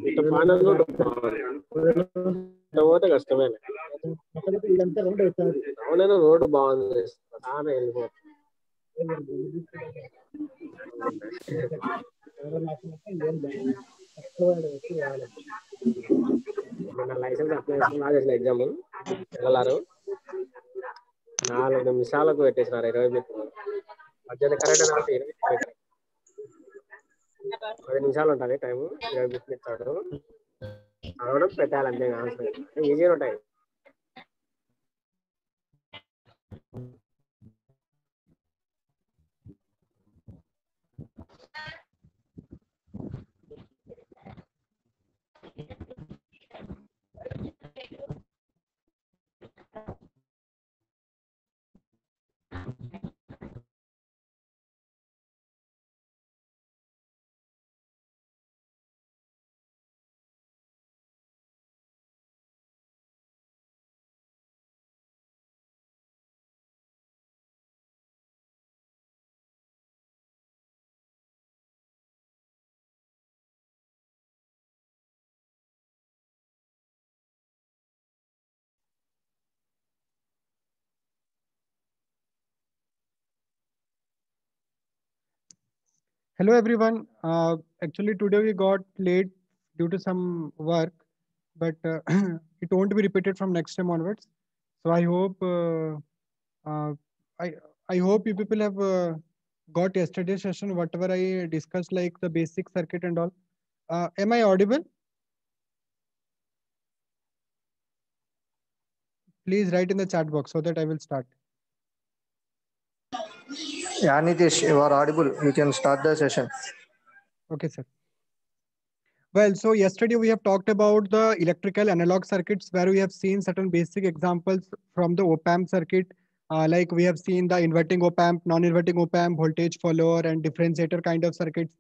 ఇట్లా panel road పోతే కష్టమే. అవునైనా రోడ్డు బాగుంది, చాలా వెళ్ళిపోతుంది. మన లైసెన్స్ అప్లై చేసుకుని రాసేసిన ఎగ్జామ్ వెళ్ళారు. 4 నిమిషాలకు పెట్టేసినారు 20 మీటర్లు. మధ్యలో కరెక్ట్ 10 నిమిషాలు ఉంటుంది టైము, 20 మీటర్లు ఇస్తాడు. అరవడం పెట్టాలంటే ఆన్సర్ ఈజీగా ఉంటాయి. Hello everyone. Actually today we got late due to some work, but it won't be repeated from next time onwards. So I hope I hope you people have got yesterday's session, whatever I discussed, like the basic circuit and all. Am I audible? Please write in the chat box so that I will start. Yeah, Nitish, you are audible. You can start the session. Okay, sir. Well, so yesterday we have talked about the electrical analog circuits, where we have seen certain basic examples from the op-amp circuit. Like we have seen the inverting op-amp, non-inverting op-amp, voltage follower, and differentiator kind of circuits.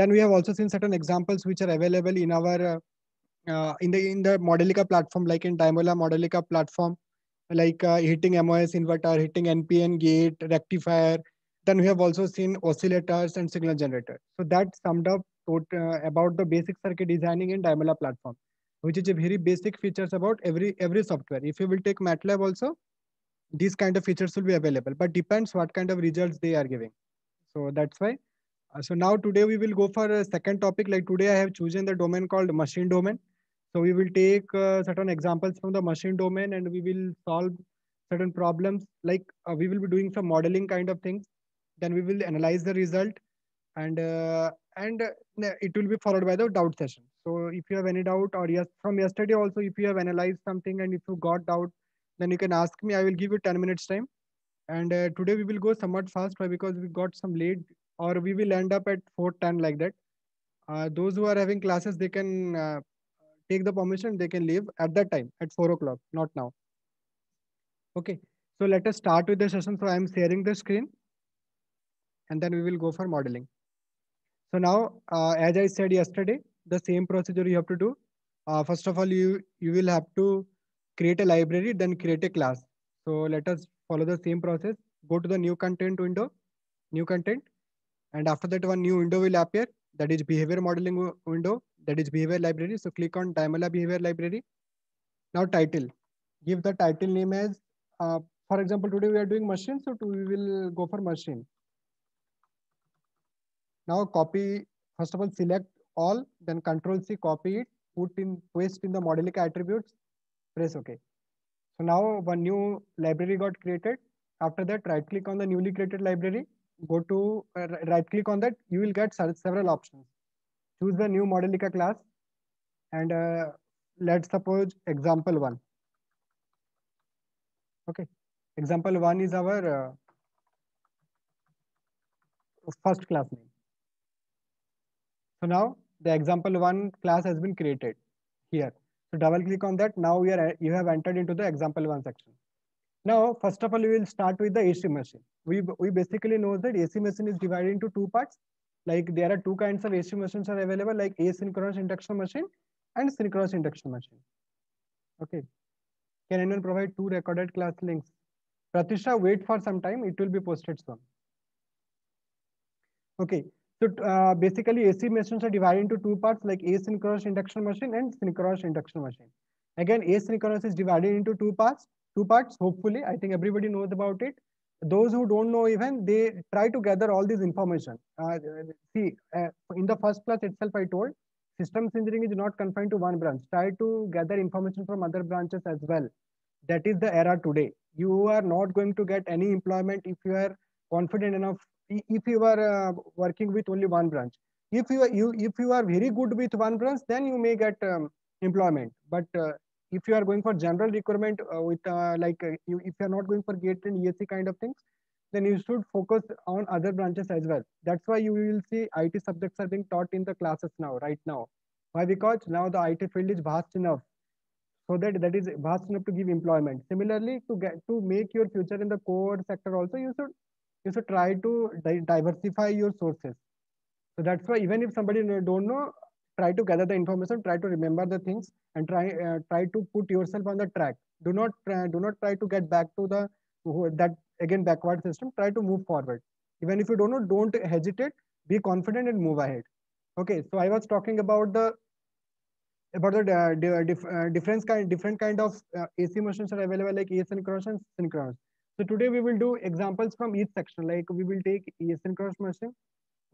Then we have also seen certain examples which are available in our in the Modelica platform, like in Daimola Modelica platform, like hitting MOS inverter, hitting NPN gate, rectifier. Then we have also seen oscillators and signal generator. So that summed up about the basic circuit designing in Daimola platform, which is a very basic features about every software. If you will take MATLAB also, these kind of features will be available, but depends what kind of results they are giving. So that's why. So now today we will go for a second topic. Like today I have chosen the domain called machine domain. So we will take certain examples from the machine domain and we will solve certain problems. Like we will be doing some modeling kind of things. Then we will analyze the result, and it will be followed by the doubt session. So if you have any doubt, or yes, from yesterday also, if you have analyzed something and if you got doubt, then you can ask me. I will give you 10 minutes time. And today we will go somewhat fast, because we got some late, or we will end up at 4:10 like that. Those who are having classes, they can take the permission, they can leave at that time at 4 o'clock, not now. Okay, so let us start with the session. So I am sharing the screen and then we will go for modeling. So now, as I said yesterday, the same procedure you have to do. First of all, you will have to create a library, then create a class. So let us follow the same process. Go to the new content window, new content. And after that, one new window will appear. That is behavior modeling window. That is behavior library. So click on Daimola behavior library. Now title. Give the title name as, for example, today we are doing machine. So we will go for machine. Now copy, first of all, select all, then Control C, copy it, paste in the Modelica attributes, press OK. So now one new library got created. After that, right click on the newly created library, go to right click on that, you will get several options. Choose the new Modelica class, and let's suppose example 1. Okay, example 1 is our first class name. So now the example 1 class has been created here. So double click on that. Now you have entered into the example 1 section. Now, first of all, we will start with the AC machine. We basically know that AC machine is divided into 2 parts. Like there are 2 kinds of AC machines are available, like asynchronous induction machine and synchronous induction machine. Okay. Can anyone provide 2 recorded class links? Pratisha, wait for some time. It will be posted soon. Okay. So basically AC machines are divided into two parts, like asynchronous induction machine and synchronous induction machine. Again, asynchronous is divided into two parts. Hopefully, I think everybody knows about it. Those who don't know, even they try to gather all this information. In the first class itself, I told systems engineering is not confined to one branch. Try to gather information from other branches as well. That is the era today. You are not going to get any employment if you are confident enough. If you are working with only one branch, if you are very good with one branch, then you may get employment. But if you are going for general requirement if you are not going for gate and ESC kind of things, then you should focus on other branches as well. That's why you will see IT subjects are being taught in the classes now, right now. Why? Because now the IT field is vast enough, so that is vast enough to give employment. Similarly, to make your future in the core sector also, you should try to diversify your sources. So that's why even if somebody don't know, try to gather the information, try to remember the things, and try to put yourself on the track. Do not try to get back to that again backward system. Try to move forward. Even if you don't know, don't hesitate. Be confident and move ahead. Okay, so I was talking about the different kind of AC machines are available, like asynchronous and synchronous. So today we will do examples from each section. Like we will take asynchronous machine,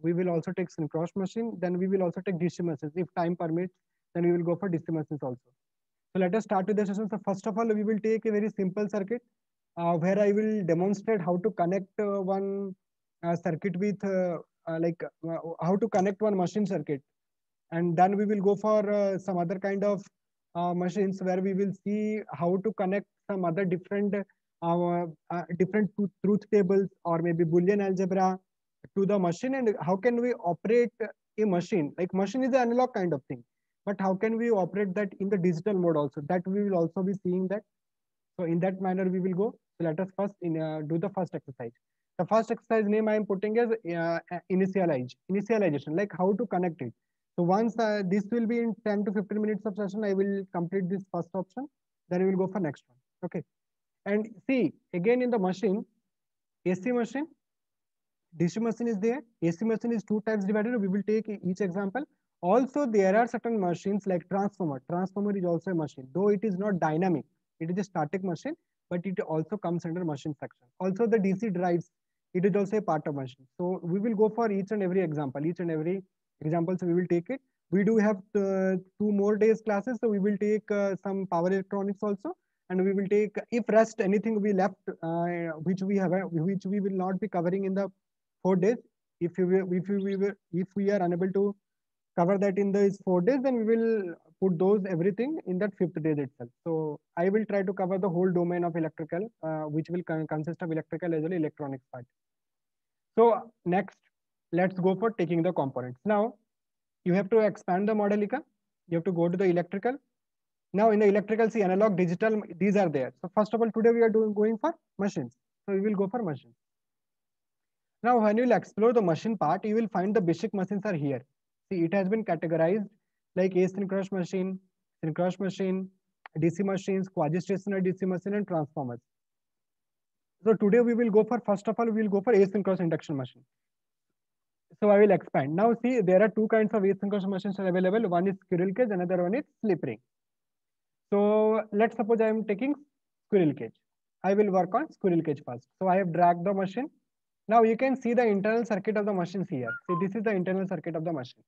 we will also take synchronous machine, then we will also take DC machines. If time permits, then we will go for DC machines also. So let us start with the session. So first of all, we will take a very simple circuit where I will demonstrate how to connect one circuit with how to connect one machine circuit, and then we will go for some other kind of machines where we will see how to connect some other different truth tables or maybe Boolean algebra to the machine, and how can we operate a machine. Like machine is an analog kind of thing, but how can we operate that in the digital mode also, that we will also be seeing that. So in that manner we will go. So let us first do the first exercise. The first exercise name I am putting is initialization, like how to connect it. So once this will be in 10 to 15 minutes of session, I will complete this first option. Then we will go for next one. Okay. And see, again in the machine, AC machine, DC machine is there. AC machine is two types divided. We will take each example. Also, there are certain machines like transformer. Transformer is also a machine, though it is not dynamic. It is a static machine, but it also comes under machine section. Also, the DC drives, it is also a part of machine. So we will go for each and every example. Each and every example, so we will take it. We do have 2 more days classes, so we will take some power electronics also, and we will take, if rest anything we left, which we will not be covering in the 4 days. If we are unable to cover that in these 4 days, then we will put those everything in that 5th day itself. So I will try to cover the whole domain of electrical, which will consist of electrical as well as electronics part. So next, let's go for taking the components. Now you have to expand the modelica. You have to go to the electrical. Now in the electrical, see analog, digital, these are there. So first of all, today we are going for machines. So we will go for machines. Now, when you will explore the machine part, you will find the basic machines are here. See, it has been categorized like asynchronous machine, synchronous machine, DC machines, quasi-stationary DC machine, and transformers. So today we will go for, first of all, we will go for asynchronous induction machine. So I will expand. Now see, there are two kinds of asynchronous machines are available. One is squirrel cage, another one is slip ring. So let's suppose I am taking squirrel cage. I will work on squirrel cage first. So I have dragged the machine. Now you can see the internal circuit of the machines here. See, this is the internal circuit of the machine.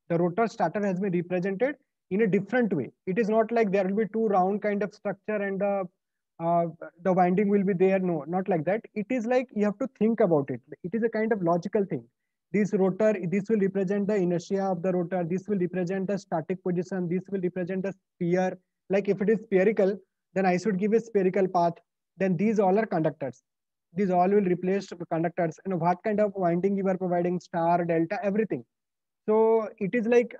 The rotor starter has been represented in a different way. It is not like there will be two round kind of structure and the winding will be there. No, not like that. It is like you have to think about it. It is a kind of logical thing. This rotor, this will represent the inertia of the rotor. This will represent the static position. This will represent the sphere. Like if it is spherical, then I should give a spherical path. Then these all are conductors. These all will replace conductors. And what kind of winding you are providing, star, delta, everything. So it is like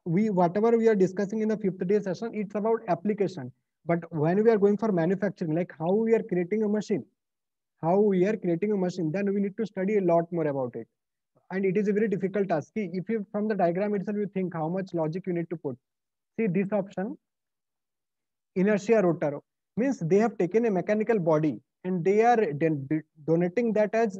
whatever we are discussing in the 5th day session, it's about application. But when we are going for manufacturing, like how we are creating a machine, then we need to study a lot more about it. And it is a very difficult task. See, if you from the diagram itself, you think how much logic you need to put. See this option, inertia rotor, means they have taken a mechanical body and they are donating that as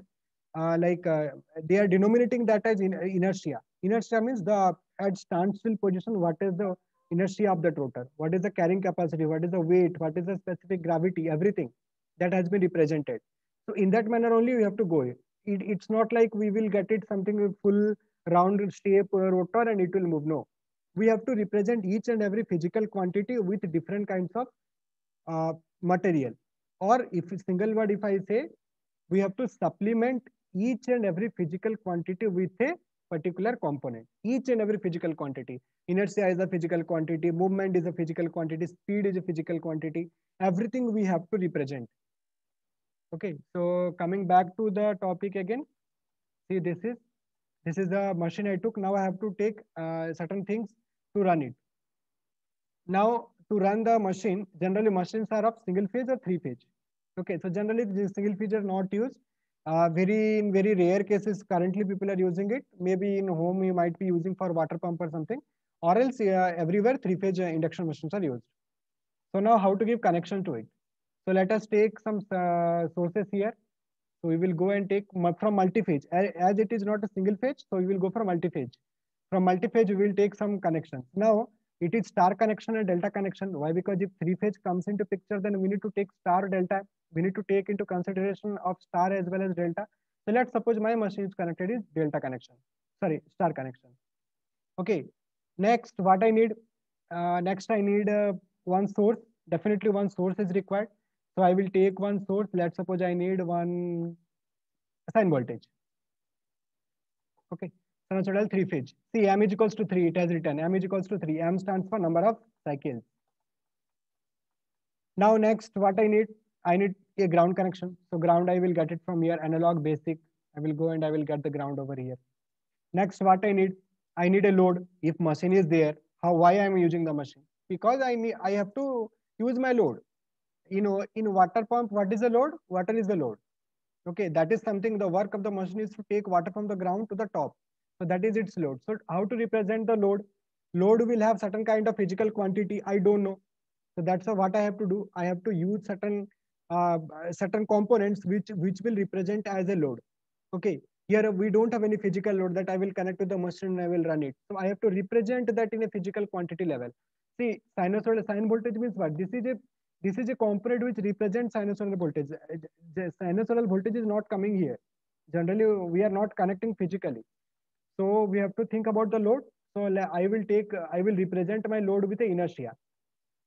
they are denominating that as inertia. Inertia means the at standstill position, what is the inertia of the rotor, what is the carrying capacity, what is the weight, what is the specific gravity, everything that has been represented. So in that manner only we have to go. It's not like we will get it something with full round shape rotor and it will move. No, we have to represent each and every physical quantity with different kinds of material. Or if single word, if I say, we have to supplement each and every physical quantity with a particular component. Each and every physical quantity. Inertia is a physical quantity, movement is a physical quantity, speed is a physical quantity. Everything we have to represent. Okay, so coming back to the topic again. See, this is the machine I took. Now I have to take certain things to run it. Now to run the machine, generally machines are of single phase or three phase. Okay, so generally this single phase are not used. In very rare cases, currently people are using it. Maybe in home you might be using for water pump or something, or else everywhere three phase induction machines are used. So now how to give connection to it? So let us take some sources here. So we will go and take from multi-phase. As it is not a single phase, so we will go for multi-phase. From multi-phase, we will take some connections. Now, it is star connection and delta connection. Why? Because if three-phase comes into picture, then we need to take star, delta. We need to take into consideration of star as well as delta. So let's suppose my machine is connected is delta connection. Sorry, star connection. Okay. Next, what I need? Next, I need one source. Definitely one source is required. So I will take one source. Let's suppose I need one sine voltage. Okay. Sinusoidal three phase. See, M is equals to 3. It has written M is equals to 3. M stands for number of cycles. Now next, what I need? I need a ground connection. So ground, I will get it from here. Analog, basic. I will go and I will get the ground over here. Next, what I need? I need a load. If machine is there, why I am using the machine? Because I have to use my load. You know, in water pump, what is the load? Water is the load. Okay, that is something, the work of the machine is to take water from the ground to the top. So that is its load. So how to represent the load? Load will have certain kind of physical quantity. I don't know. So that's what I have to do. I have to use certain components which will represent as a load. Okay, here we don't have any physical load that I will connect to the machine and I will run it. So I have to represent that in a physical quantity level. See, sinusoidal sine voltage means what? This is a component which represents sinusoidal voltage. The sinusoidal voltage is not coming here. Generally, we are not connecting physically. So we have to think about the load. So I will represent my load with the inertia.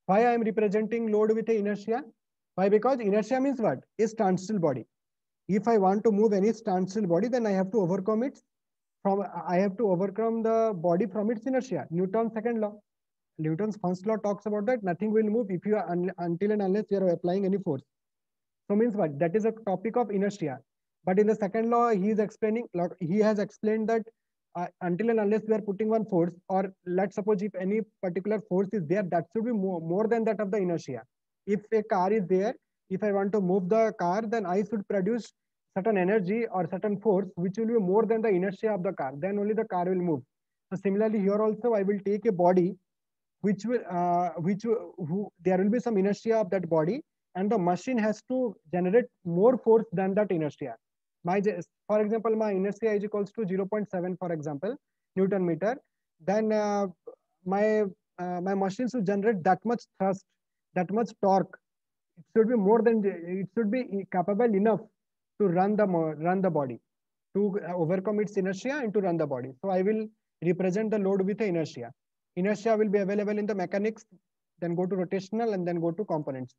Why I am representing load with the inertia? Why? Because inertia means what? A standstill body. If I want to move any standstill body, then I have to overcome the body from its inertia. Newton's second law. Newton's first law talks about that nothing will move if you are until and unless you are applying any force. So means what? That is a topic of inertia. But in the second law, he has explained that until and unless we are putting one force, or let's suppose if any particular force is there, that should be more than that of the inertia. If a car is there, if I want to move the car, then I should produce certain energy or certain force which will be more than the inertia of the car. Then only the car will move. So similarly, here also I will take a body there will be some inertia of that body, and the machine has to generate more force than that inertia. For example, my inertia is equals to 0.7, for example, Newton meter. Then my machine should generate that much thrust, that much torque. It should be capable enough to run the body, to overcome its inertia and to run the body. So I will represent the load with the inertia. Inertia will be available in the mechanics, then go to rotational and then go to components.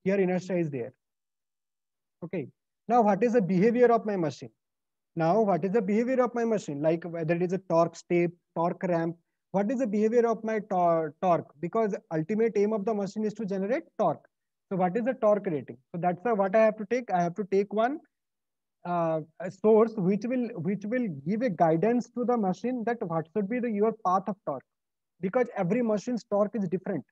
Here inertia is there. Okay. Now what is the behavior of my machine? Like whether it is a torque step, torque ramp, what is the behavior of my torque? Because ultimate aim of the machine is to generate torque. So what is the torque rating? So that's what I have to take. I have to take one a source which will give a guidance to the machine that what should be your path of torque, because every machine's torque is different.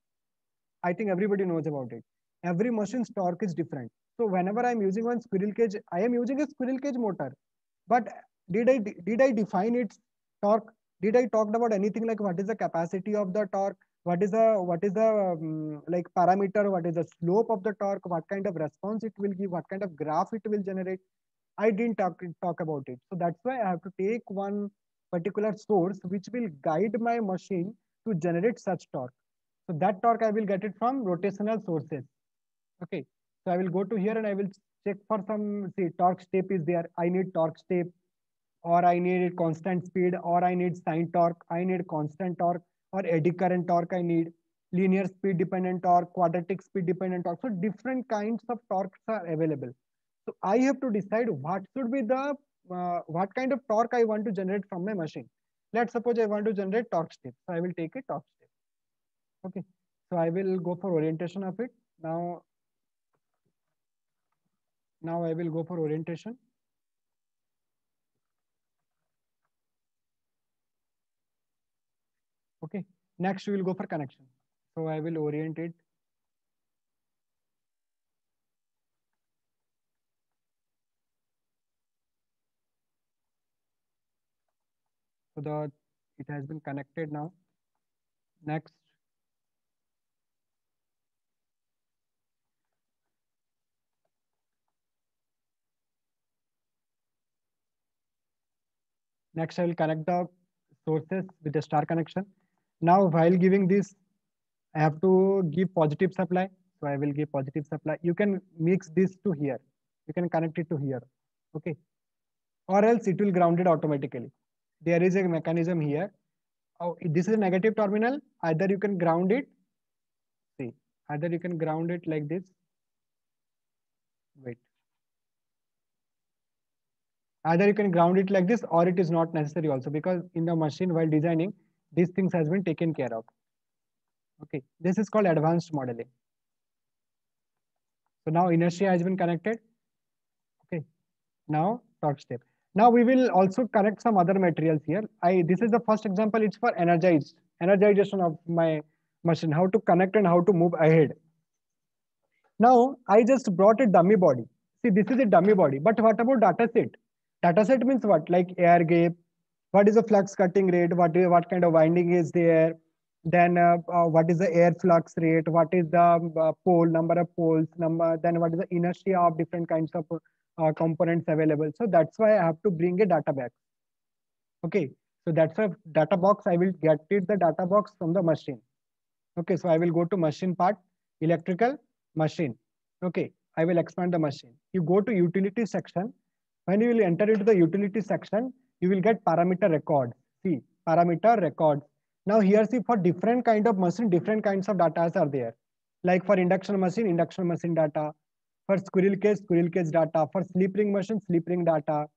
I think everybody knows about it. Every machine's torque is different. So whenever I'm using one squirrel cage, I am using a squirrel cage motor. But did I define its torque? Did I talk about anything like what is the capacity of the torque? What is the like parameter? What is the slope of the torque? What kind of response it will give? What kind of graph it will generate? I didn't talk about it. So that's why I have to take one particular source which will guide my machine to generate such torque. So that torque I will get it from rotational sources. Okay. So I will go to here and I will check for some, see, torque step is there. I need torque step, or I need constant speed, or I need sine torque, I need constant torque, or eddy current torque I need, linear speed dependent torque, quadratic speed dependent torque. So different kinds of torques are available. So I have to decide what should be the, what kind of torque I want to generate from my machine. Let's suppose I want to generate torque step. So I will take a torque step. Okay. So I will go for orientation of it. Now I will go for orientation. Okay. Next, we will go for connection. So I will orient it. So it has been connected now. Next. Next, I will connect the sources with the star connection. Now, while giving this, I have to give positive supply. So I will give positive supply. You can mix this to here. You can connect it to here. Okay. Or else it will ground it automatically. There is a mechanism here. Oh, this is a negative terminal. Either you can ground it. See, either you can ground it like this. Wait. Either you can ground it like this, or it is not necessary also, because in the machine while designing, these things has been taken care of. Okay, this is called advanced modeling. So now inertia has been connected. Okay, now torque step. Now we will also connect some other materials here. This is the first example. It's for energization of my machine, how to connect and how to move ahead. Now I just brought a dummy body. See, this is a dummy body, but what about data set? Data set means what? Like air gap, what is the flux cutting rate, what kind of winding is there, then what is the air flux rate, what is the pole, number of poles, then what is the inertia of different kinds of components available. So that's why I have to bring a data back. Okay, so that's a data box. I will get it the data box from the machine. Okay, so I will go to machine part, electrical machine. Okay, I will expand the machine. You go to utility section. When you will enter into the utility section, you will get parameter records. See, parameter records. Now here, see, for different kind of machine, different kinds of data are there. Like for induction machine data. For squirrel cage data. For slip ring machine, slip ring data.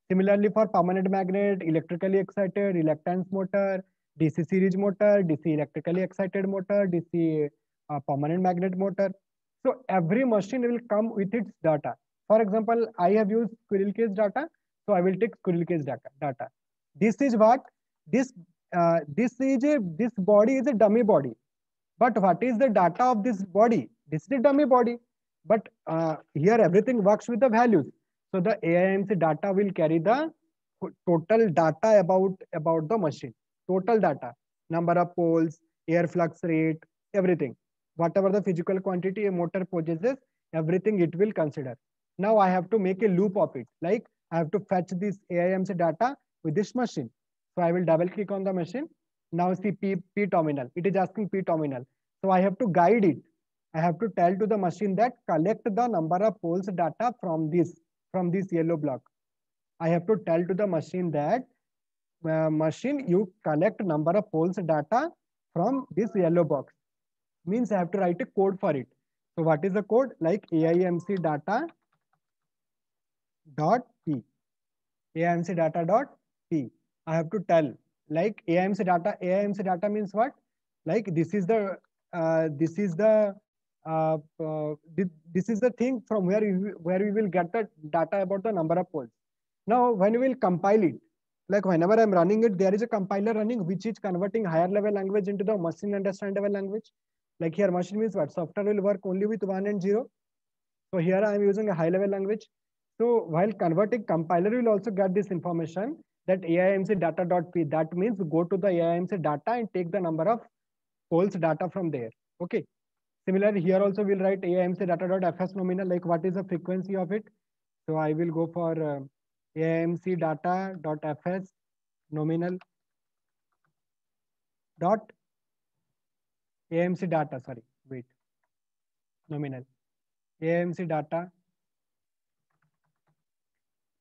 Similarly, for permanent magnet, electrically excited, reluctance motor, DC series motor, DC electrically excited motor, DC permanent magnet motor. So every machine will come with its data. For example, I have used squirrel cage data, so I will take squirrel cage data. This is what this this body is a dummy body. But what is the data of this body? This is a dummy body. But here everything works with the values. So the AIMC data will carry the total data about the machine. Total data, number of poles, air flux rate, everything. Whatever the physical quantity a motor possesses, everything it will consider. Now I have to make a loop of it. Like I have to fetch this AIMC data with this machine. So I will double click on the machine. Now see P terminal. It is asking P terminal. So I have to guide it. I have to tell to the machine that collect the number of poles data from this yellow block. I have to tell to the machine that machine, you collect number of poles data from this yellow box. Means I have to write a code for it. So what is the code? Like AIMC data dot P. AIMC data dot P. I have to tell like AIMC data. AIMC data means what? Like this is the this is the thing from where we will get the data about the number of poles. Now, when we will compile it, like whenever I'm running it, there is a compiler running which is converting higher level language into the machine understandable language. Like here, machine means what? Software will work only with 1 and 0. So here I am using a high level language. So while converting, compiler will also get this information that AIMC data.p. That means go to the AIMC data and take the number of poles data from there. Okay. Similarly, here also we'll write AIMC data.fs nominal, like what is the frequency of it. So I will go for AMC data dot fs nominal dot AMC data, sorry, wait, nominal AMC data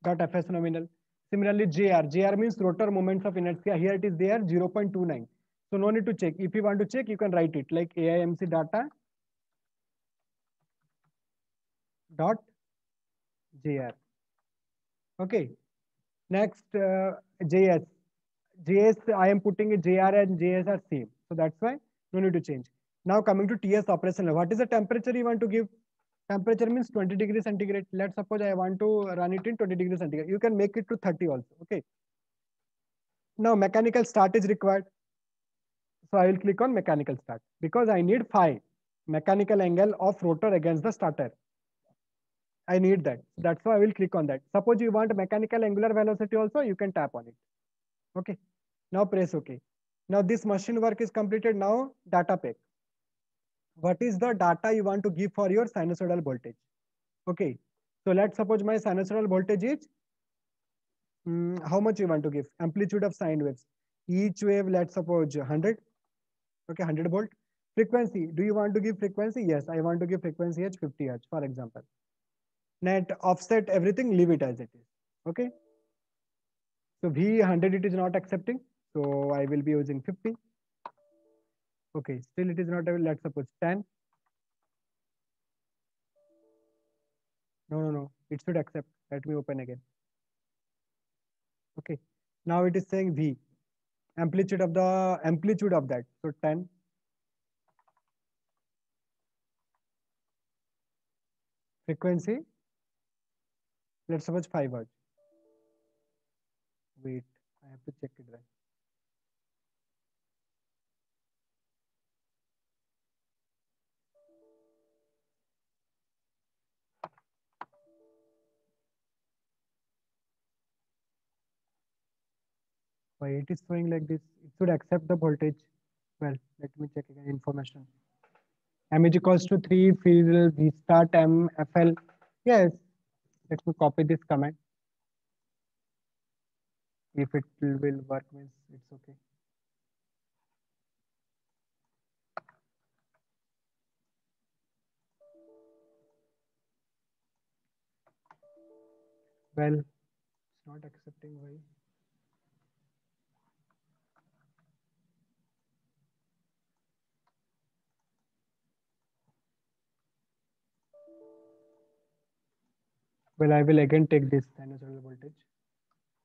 dot fs nominal. Similarly, JR means rotor moments of inertia. Here it is there 0.29. So no need to check. If you want to check, you can write it like AIMC data dot JR. Okay. Next, JS. JS, I am putting a JR and JS are same. So that's why no need to change. Now coming to TS operational. What is the temperature you want to give? Temperature means 20 degrees centigrade. Let's suppose I want to run it in 20 degrees centigrade. You can make it to 30 also. Okay. Now mechanical start is required. So I will click on mechanical start because I need phi, mechanical angle of rotor against the starter. I need that. That's why I will click on that. Suppose you want mechanical angular velocity also, you can tap on it. Okay. Now press OK. Now this machine work is completed. Now data pack. What is the data you want to give for your sinusoidal voltage? Okay. So let's suppose my sinusoidal voltage is how much you want to give? Amplitude of sine waves. Each wave, let's suppose 100. Okay, 100 volt. Frequency. Do you want to give frequency? Yes, I want to give frequency as 50 hertz, for example. Net offset everything, leave it as it is. Okay. So V100 it is not accepting. So I will be using 50. Okay, still it is not able. Let's suppose 10. No. It should accept. Let me open again. Okay. Now it is saying V. Amplitude of that. So 10. Frequency. Let's suppose 5 hertz. Wait, I have to check it right. Why it is showing like this? It should accept the voltage. Well, let me check again information. M is equals to 3, field V start M FL. Yes, let me copy this command. If it will work, means it's okay. Well, it's not accepting why. Well, I will again take this sinusoidal voltage.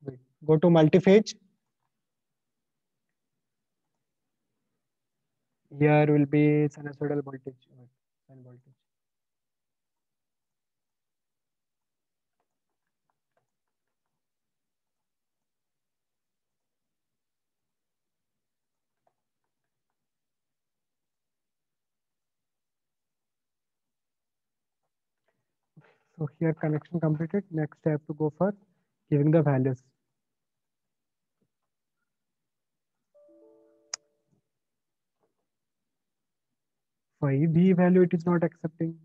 Wait, go to multi-phase. Here will be sinusoidal voltage. Sine voltage. So here connection completed. Next I have to go for giving the values. Why V value it is not accepting?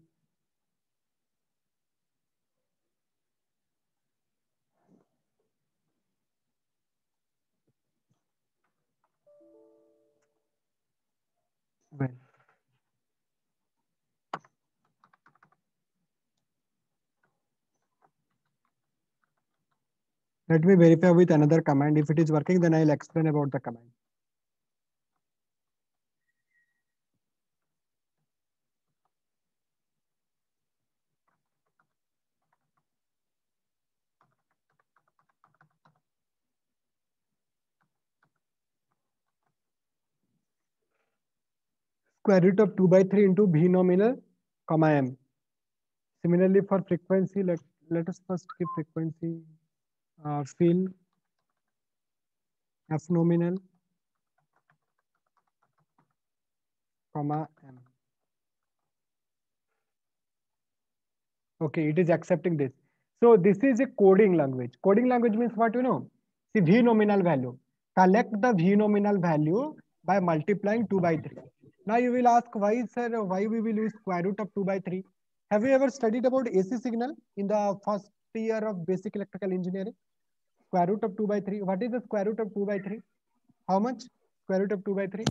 Well, let me verify with another command. If it is working, then I'll explain about the command. Square root of 2 by 3 into V nominal, comma M. Similarly for frequency, let us first give frequency fill F nominal, comma M. Okay, it is accepting this. So this is a coding language. Coding language means what you know? See V nominal value. Collect the V nominal value by multiplying 2 by 3. Now you will ask why, sir, why we will use square root of 2 by 3? Have you ever studied about AC signal in the first year of basic electrical engineering? Square root of 2 by 3. What is the square root of 2 by 3? How much? Square root of 2 by 3?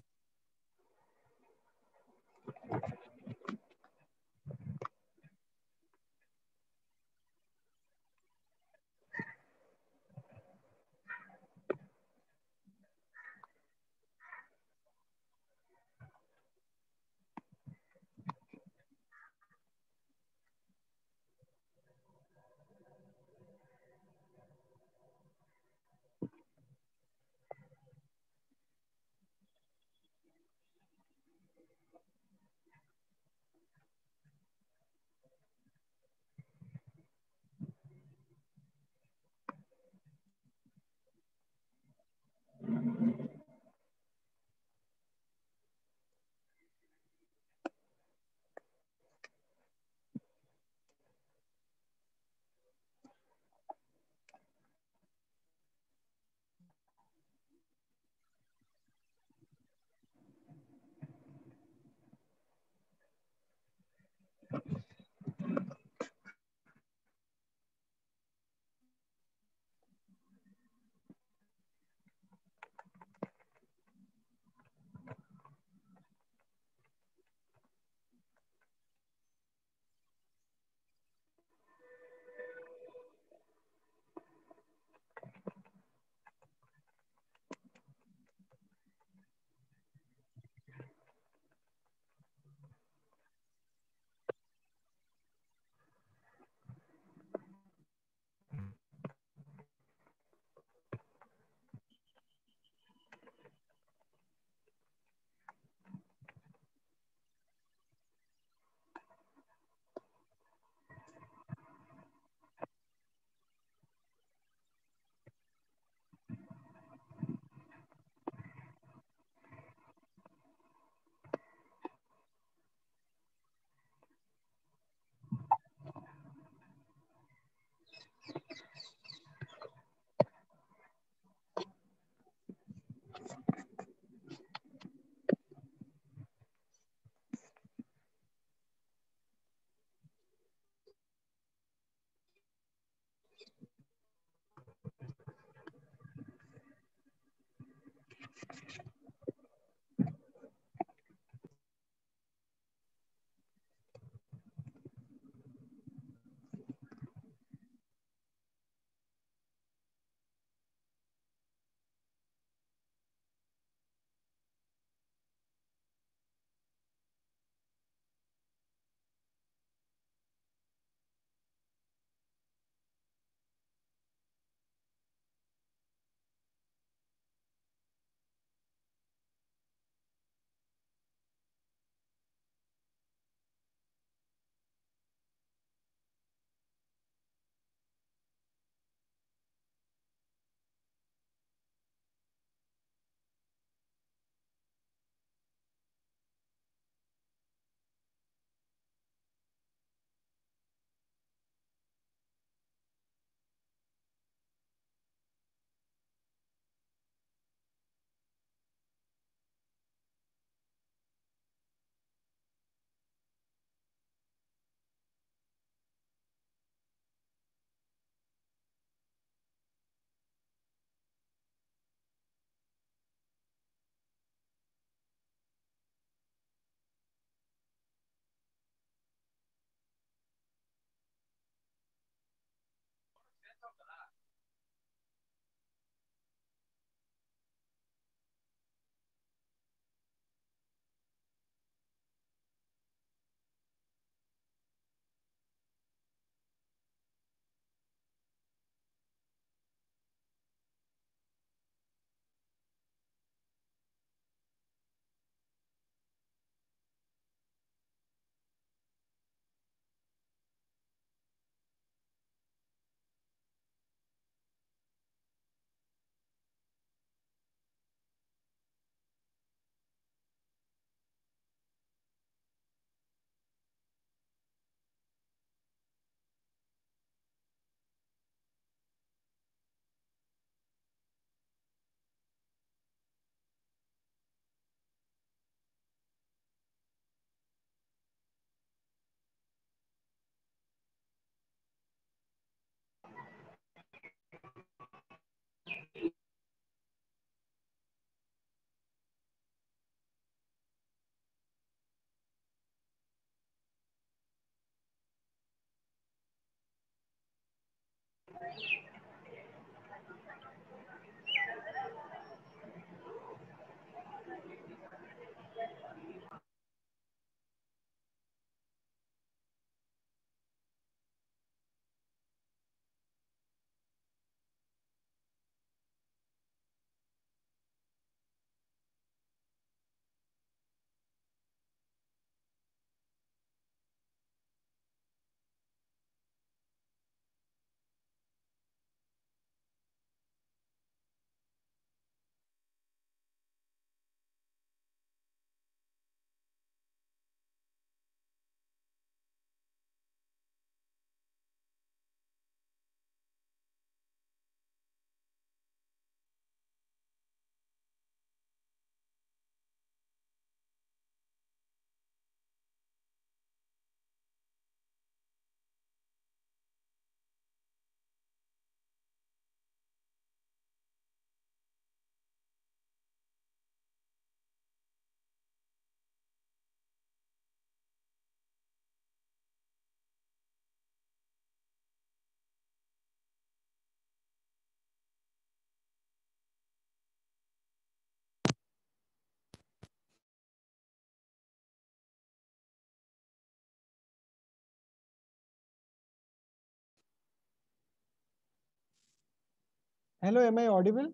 Hello, am I audible?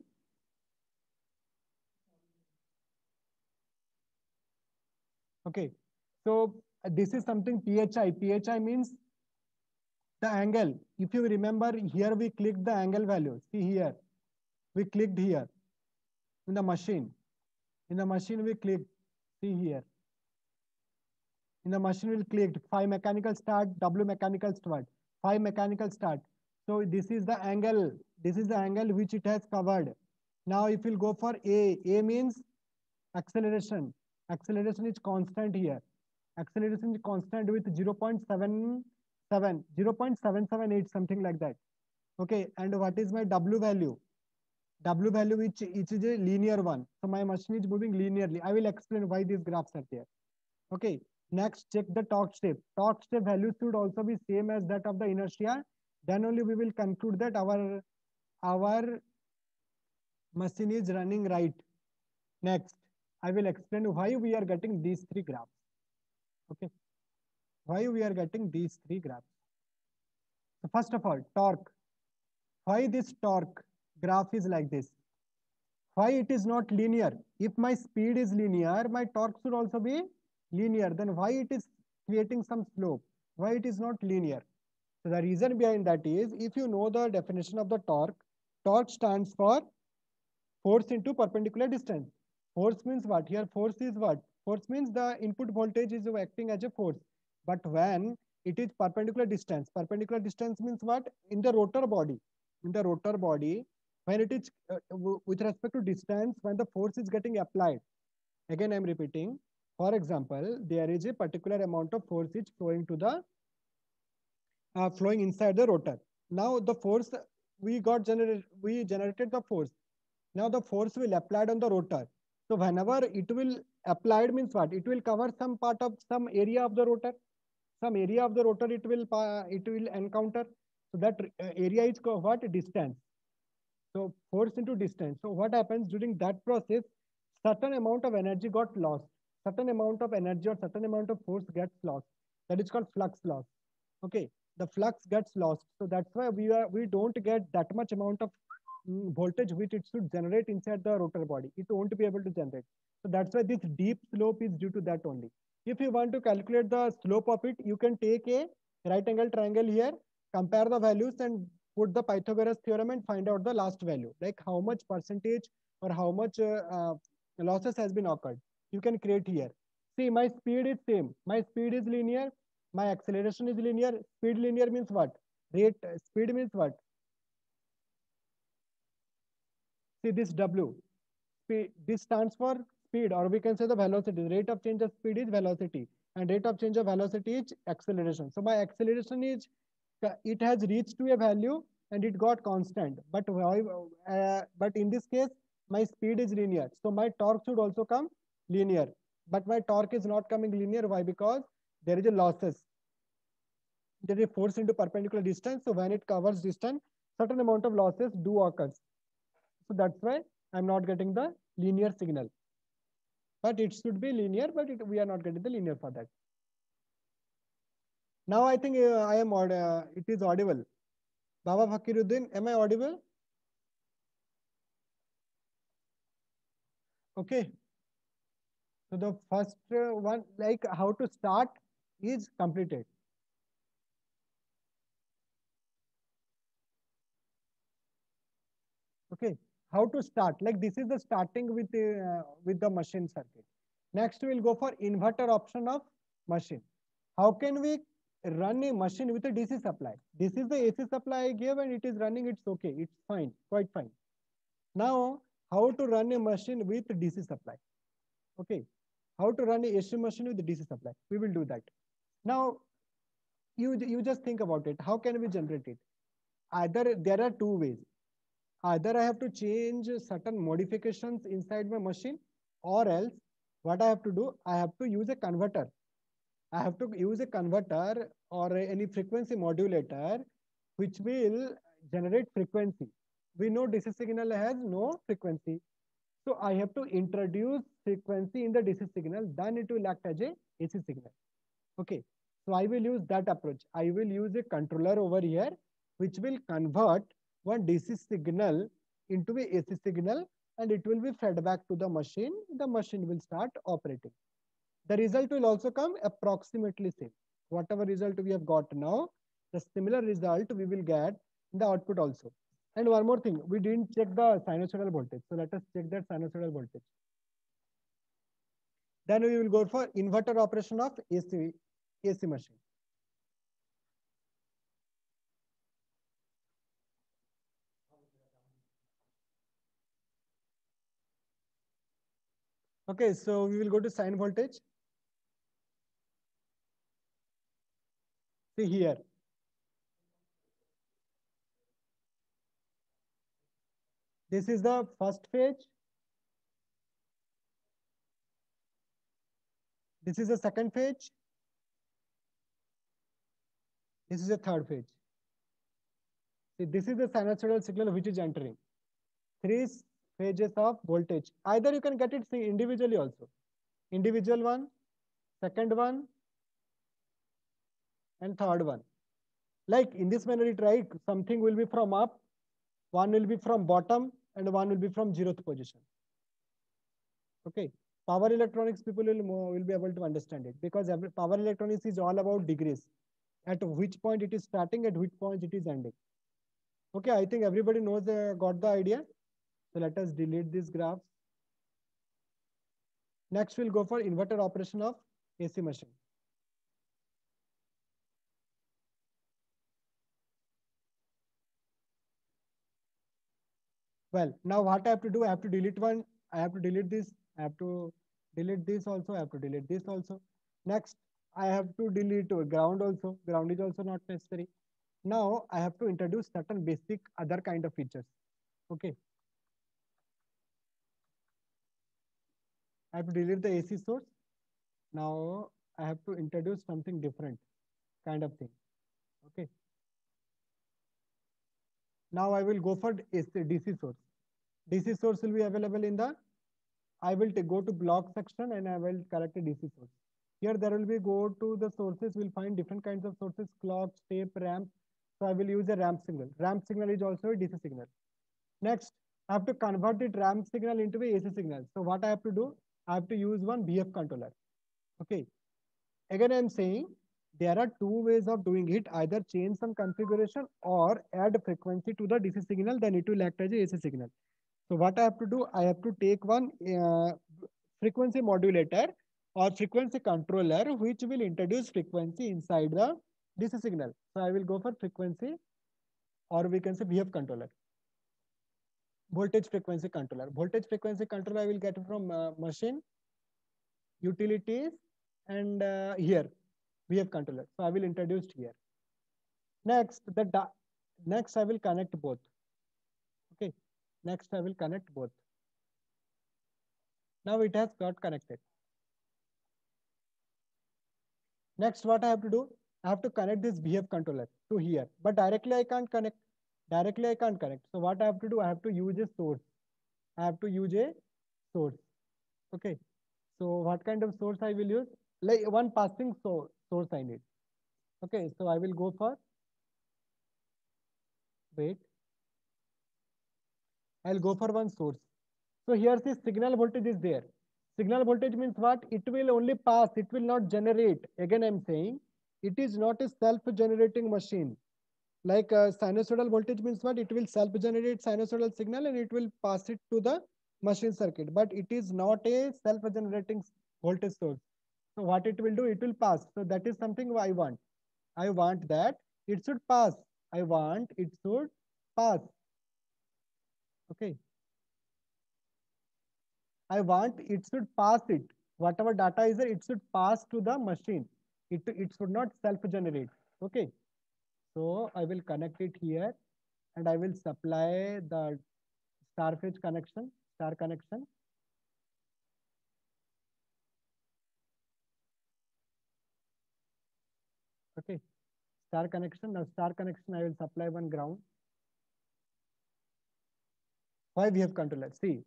Okay, so this is something PHI. PHI means the angle. If you remember, here we clicked the angle value. See here, we clicked here in the machine. In the machine, we clicked. See here. In the machine, we clicked 5 mechanical start, W mechanical start, 5 mechanical start. So this is the angle. This is the angle which it has covered. Now, if we'll go for A means acceleration. Acceleration is constant here. Acceleration is constant with 0.77, 0.778, something like that. Okay, and what is my W value? W value which is a linear one. So my machine is moving linearly. I will explain why these graphs are there. Okay, next check the torque step. Torque step value should also be same as that of the inertia. Then only we will conclude that our machine is running right. Next, I will explain why we are getting these three graphs. Okay, why we are getting these three graphs. So first of all, torque. Why this torque graph is like this? Why it is not linear? If my speed is linear, my torque should also be linear. Then why it is creating some slope? Why it is not linear? So the reason behind that is, if you know the definition of the torque, torque stands for force into perpendicular distance. Force means what? Here force is what? Force means the input voltage is acting as a force. But when it is perpendicular distance means what? In the rotor body. In the rotor body, when it is with respect to distance, when the force is getting applied. Again, I am repeating. For example, there is a particular amount of force is flowing to the flowing inside the rotor. Now the force we generated the force. Now the force will applied on the rotor. So whenever it will applied means what? It will cover some part of some area of the rotor. Some area of the rotor it will encounter. So that area is called what? Distance. So force into distance. So what happens during that process? Certain amount of energy got lost. Certain amount of energy or certain amount of force gets lost. That is called flux loss. Okay, the flux gets lost. So that's why we don't get that much amount of voltage which it should generate inside the rotor body. It won't be able to generate. So that's why this deep slope is due to that only. If you want to calculate the slope of it, you can take a right angle triangle here, compare the values and put the Pythagoras theorem and find out the last value, like how much percentage or how much losses has been occurred. You can create here. See, my speed is same. My speed is linear. My acceleration is linear. Speed linear means what? Rate speed means what? See this W. Speed, this stands for speed, or we can say the velocity. The rate of change of speed is velocity, and rate of change of velocity is acceleration. So my acceleration is, it has reached to a value and it got constant. But in this case, my speed is linear. So my torque should also come linear. But my torque is not coming linear. Why? Because there is a losses. There is a force into perpendicular distance. So when it covers distance, certain amount of losses do occur. So that's why I'm not getting the linear signal. But it should be linear, but we are not getting the linear for that. Now I think it is audible. Baba Fakiruddin, am I audible? Okay. So the first one, like how to start, is completed. Okay. How to start? Like this is the starting with the machine circuit. Next, we will go for inverter option of machine. How can we run a machine with a DC supply? This is the AC supply I gave and it is running. It's okay. It's fine. Quite fine. Now, how to run a machine with DC supply? Okay. How to run a AC machine with the DC supply? We will do that. Now, you just think about it. How can we generate it? Either there are two ways. Either I have to change certain modifications inside my machine, or else what I have to do, I have to use a converter. I have to use a converter or any frequency modulator which will generate frequency. We know DC signal has no frequency. So I have to introduce frequency in the DC signal, then it will act as a AC signal. Okay. So I will use that approach. I will use a controller over here which will convert one DC signal into a AC signal, and it will be fed back to the machine. The machine will start operating. The result will also come approximately same. Whatever result we have got now, the similar result we will get in the output also. And one more thing, we didn't check the sinusoidal voltage. So let us check that sinusoidal voltage. Then we will go for inverter operation of AC machine. Okay, so we will go to sine voltage. See here. This is the first phase. This is the second phase. This is the third phase. See, this is the sinusoidal signal which is entering. Three phases of voltage. Either you can get it individually also. Individual one, second one, and third one. Like in this manner, it right, something will be from up, one will be from bottom, and one will be from 0th position. Okay. Power electronics people will be able to understand it, because power electronics is all about degrees. At which point it is starting, at which point it is ending. Okay, I think everybody knows, got the idea. So let us delete this graph. Next, we'll go for inverter operation of AC machine. Well, now what I have to do, I have to delete one, I have to delete this, I have to delete this also, I have to delete this also. Next, I have to delete ground also. Ground is also not necessary. Now I have to introduce certain basic other kind of features. Okay. I have to delete the AC source. Now I have to introduce something different kind of thing. Okay. Now I will go for DC source. DC source will be available in the, I will go to block section and I will collect a DC source. Here there will be go to the sources, we'll find different kinds of sources, clock, step, ramp. So I will use a ramp signal. Ramp signal is also a DC signal. Next, I have to convert the ramp signal into a AC signal. So what I have to do, I have to use one BF controller. Okay. Again, I'm saying there are two ways of doing it. Either change some configuration or add frequency to the DC signal, then it will act as a AC signal. So what I have to do, I have to take one frequency modulator or frequency controller, which will introduce frequency inside the DC signal. So I will go for frequency, or we can say BF controller. Voltage frequency controller. Voltage frequency controller I will get from machine, utilities, and here BF controller. So I will introduce here. Next, next I will connect both. Okay. Next I will connect both. Now it has got connected. Next, what I have to do, I have to connect this BF controller to here, but directly I can't connect. Directly I can't connect. So what I have to do, I have to use a source. I have to use a source. Okay. So what kind of source I will use? Like one passing source I need. Okay. So I will go for, wait. I'll go for one source. So here the signal voltage is there. Signal voltage means what? It will only pass. It will not generate. Again, I'm saying it is not a self-generating machine. Like sinusoidal voltage means what? It will self-generate sinusoidal signal and it will pass it to the machine circuit. But it is not a self-generating voltage source. So what it will do? It will pass. So that is something I want. I want that it should pass. I want it should pass. Okay. I want it should pass it. Whatever data is there, it should pass to the machine. It should not self-generate. Okay. So I will connect it here and I will supply the star phase connection, star connection. Okay. Star connection. Now star connection, I will supply one ground. Why we have controller? See,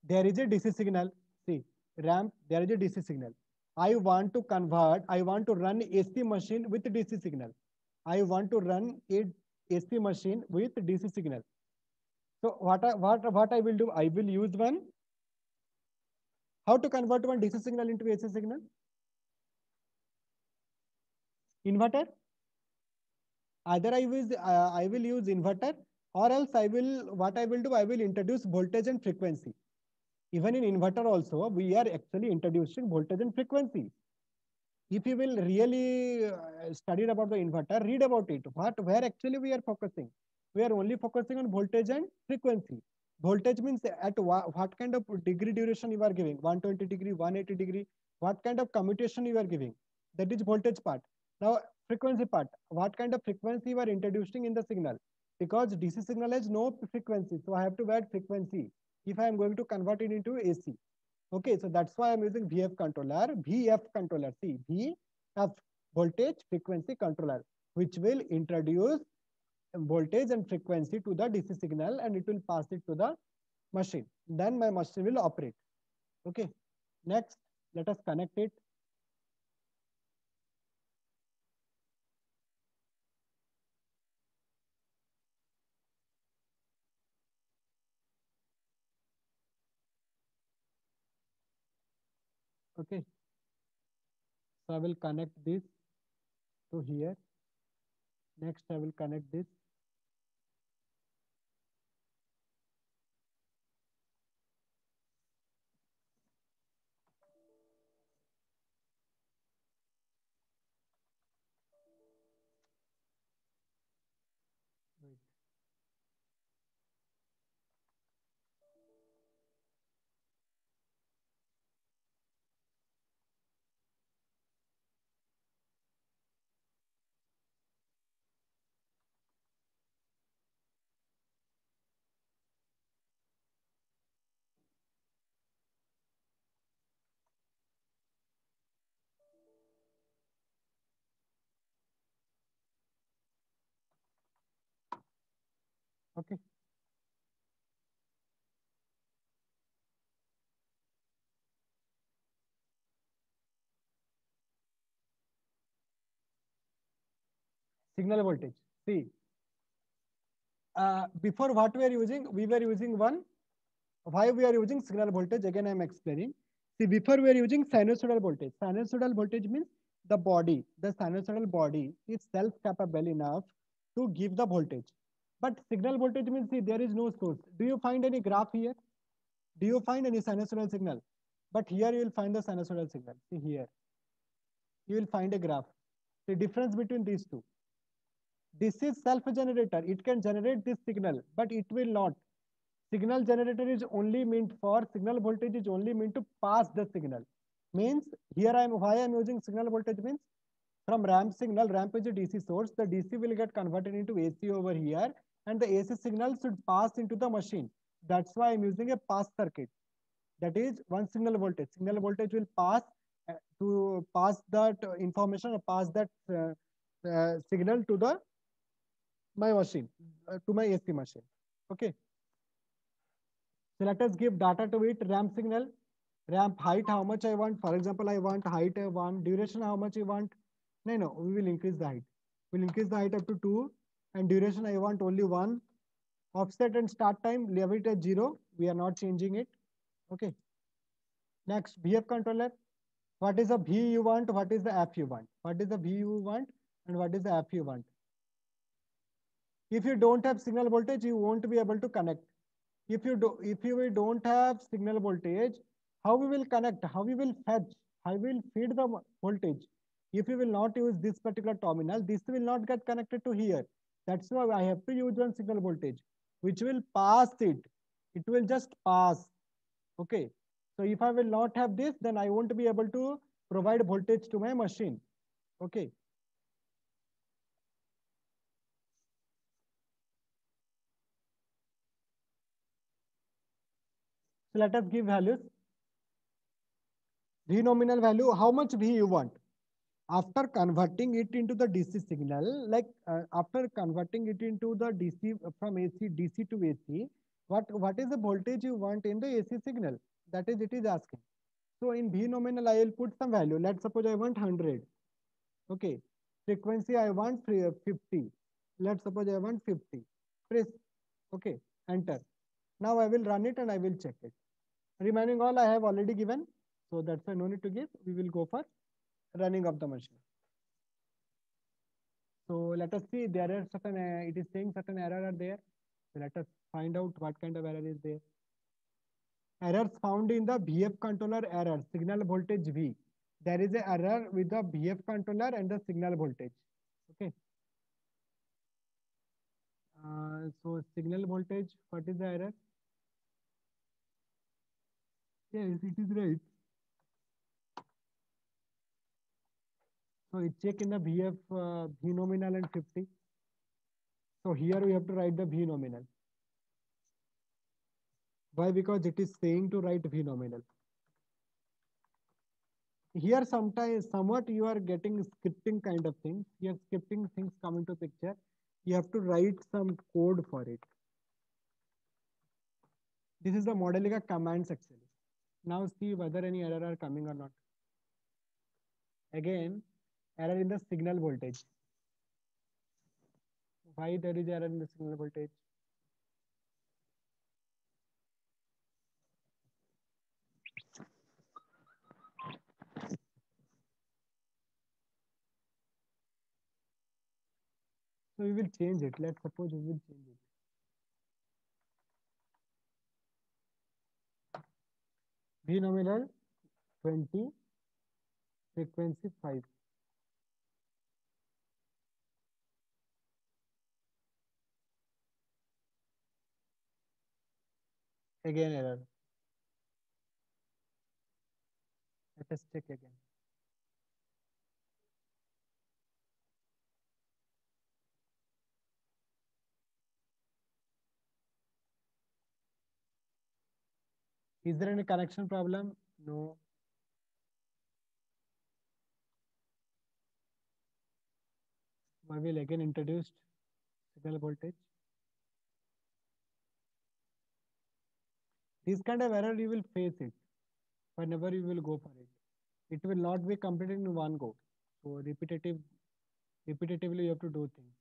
there is a DC signal. See, ramp, there is a DC signal. I want to convert, I want to run AC machine with DC signal. I want to run a AC machine with DC signal. So what I will do? I will use one. How to convert one DC signal into AC signal? Inverter. Either I will use inverter, or else I will what I will do? I will introduce voltage and frequency. Even in inverter also, we are actually introducing voltage and frequency. If you will really study about the inverter, read about it. Where actually we are focusing? We are only focusing on voltage and frequency. Voltage means at what kind of degree duration you are giving, 120 degree, 180 degree, what kind of commutation you are giving. That is voltage part. Now frequency part, what kind of frequency you are introducing in the signal. Because DC signal has no frequency, so I have to add frequency if I am going to convert it into AC. Okay, so that's why I'm using VF controller. VF controller, see, VF, voltage frequency controller, which will introduce voltage and frequency to the DC signal, and it will pass it to the machine. Then my machine will operate. Okay, next, let us connect it. Okay, so I will connect this to here. Next, I will connect this. Wait. Okay. Signal voltage. See, before what we are using, we were using one. Why we are using signal voltage? Again, I am explaining. See, before we are using sinusoidal voltage. Sinusoidal voltage means the sinusoidal body is self-capable enough to give the voltage. But signal voltage means, see, there is no source. Do you find any graph here? Do you find any sinusoidal signal? But here you will find the sinusoidal signal. See here. You will find a graph. The difference between these two. This is self-generator. It can generate this signal, but it will not. Signal generator is only meant for, signal voltage is only meant to pass the signal. Means here why I am using signal voltage means from ramp signal, ramp is a DC source, the DC will get converted into AC over here, and the AC signal should pass into the machine. That's why I'm using a pass circuit. That is one signal voltage. Signal voltage will pass to pass that information or pass that signal to the my machine, to my AC machine. Okay. So let us give data to it, ramp signal, ramp height, how much I want. For example, I want height 1, duration, how much I want. No, we will increase the height. We'll increase the height up to 2, and duration I want only 1. Offset and start time, leave it at 0. We are not changing it. Okay. Next, VF controller. What is the V you want? What is the F you want? What is the V you want? And what is the F you want? If you don't have signal voltage, you won't be able to connect. If you don't have signal voltage, how we will connect? How we will fetch? How we will feed the voltage? If you will not use this particular terminal, this will not get connected to here. That's why I have to use one signal voltage, which will pass it. It will just pass. Okay. So if I will not have this, then I won't be able to provide voltage to my machine. Okay. So let us give values. V nominal value, how much V you want? After converting it into the DC signal, like after converting it into the DC from DC to AC, what is the voltage you want in the AC signal? That is, it is asking. So in V nominal, I will put some value. Let's suppose I want 100. Okay. Frequency I want 50. Let's suppose I want 50. Press. Okay. Enter. Now I will run it and I will check it. Remaining all I have already given, so that's why no need to give. We will go for running of the machine. So let us see, there are certain, it is saying certain error are there. So let us find out what kind of error is there. Errors found in the VF controller error, signal voltage V. There is an error with the VF controller and the signal voltage. Okay. So signal voltage, what is the error? Yes, it is right. So it check in the VF, V nominal and 50. So here we have to write the V nominal. Why? Because it is saying to write V nominal. Here sometimes, somewhat you are getting scripting kind of things. Here scripting things come into picture. You have to write some code for it. This is the Modelica commands actually. Now see whether any error are coming or not. Again, error in the signal voltage. Why there is error in the signal voltage? So we will change it. Let's suppose we will change it. V nominal 20, frequency 5. Again error. Let us check again. Is there any connection problem? No. I will again introduce signal voltage. This kind of error you will face it whenever you will go for it. It will not be completed in one go. So repetitively you have to do things.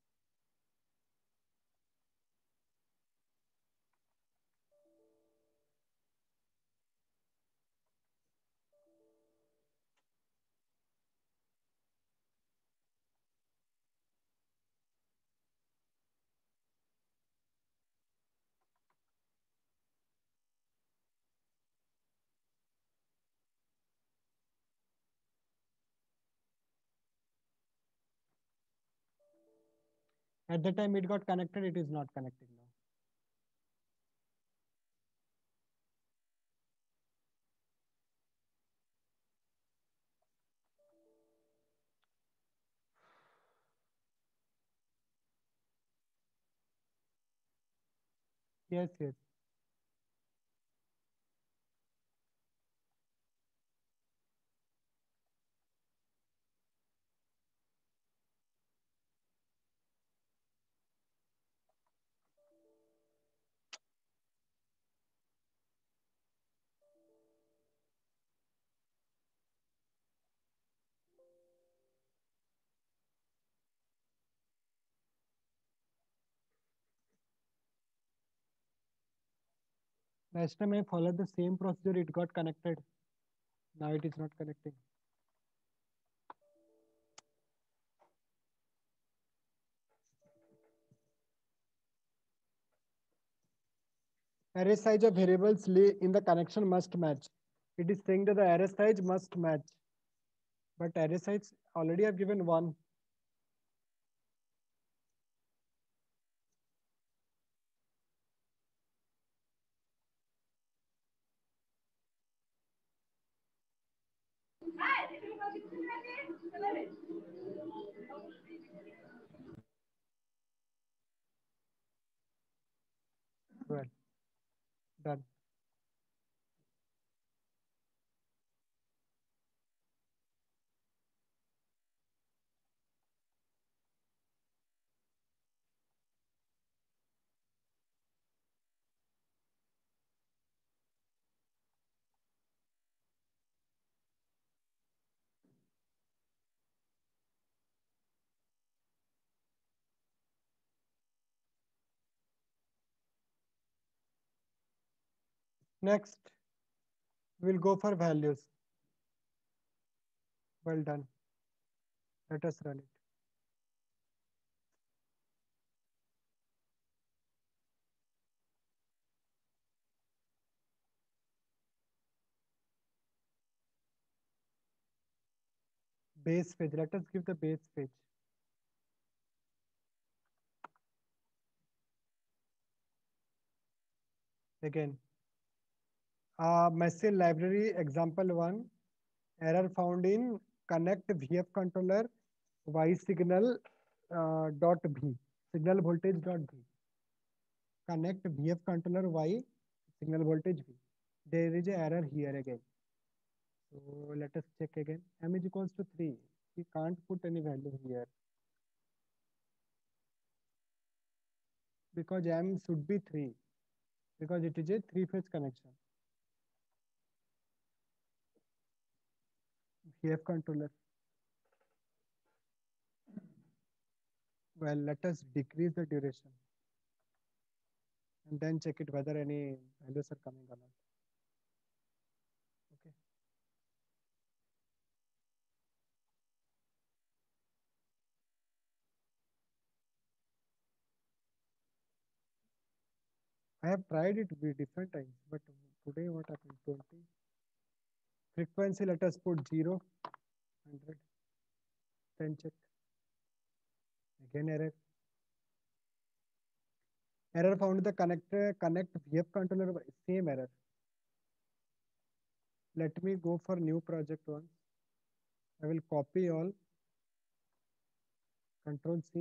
At the time it got connected, it is not connecting now. Yes, yes. Last time I followed the same procedure, it got connected. Now it is not connecting. Array size of variables in the connection must match. It is saying that the array size must match. But array size already I've given 1. Well, done. Next, we'll go for values. Well done. Let us run it. Base page. Let us give the base page. Again, message library example 1, error found in connect VF controller Y signal dot V, signal voltage dot V. Connect VF controller Y signal voltage V. There is an error here again. So let us check again. M is equals to 3. We can't put any value here because M should be 3 because it is a 3-phase connection. VF controller. Well, let us decrease the duration and then check it whether any values are coming or not. Okay. I have tried it with different times, but today what happened? 20. Frequency, let us put 0, 100. Then check. Again error. Error found the connector connect VF controller, same error. Let me go for new project once. I will copy all, Control C.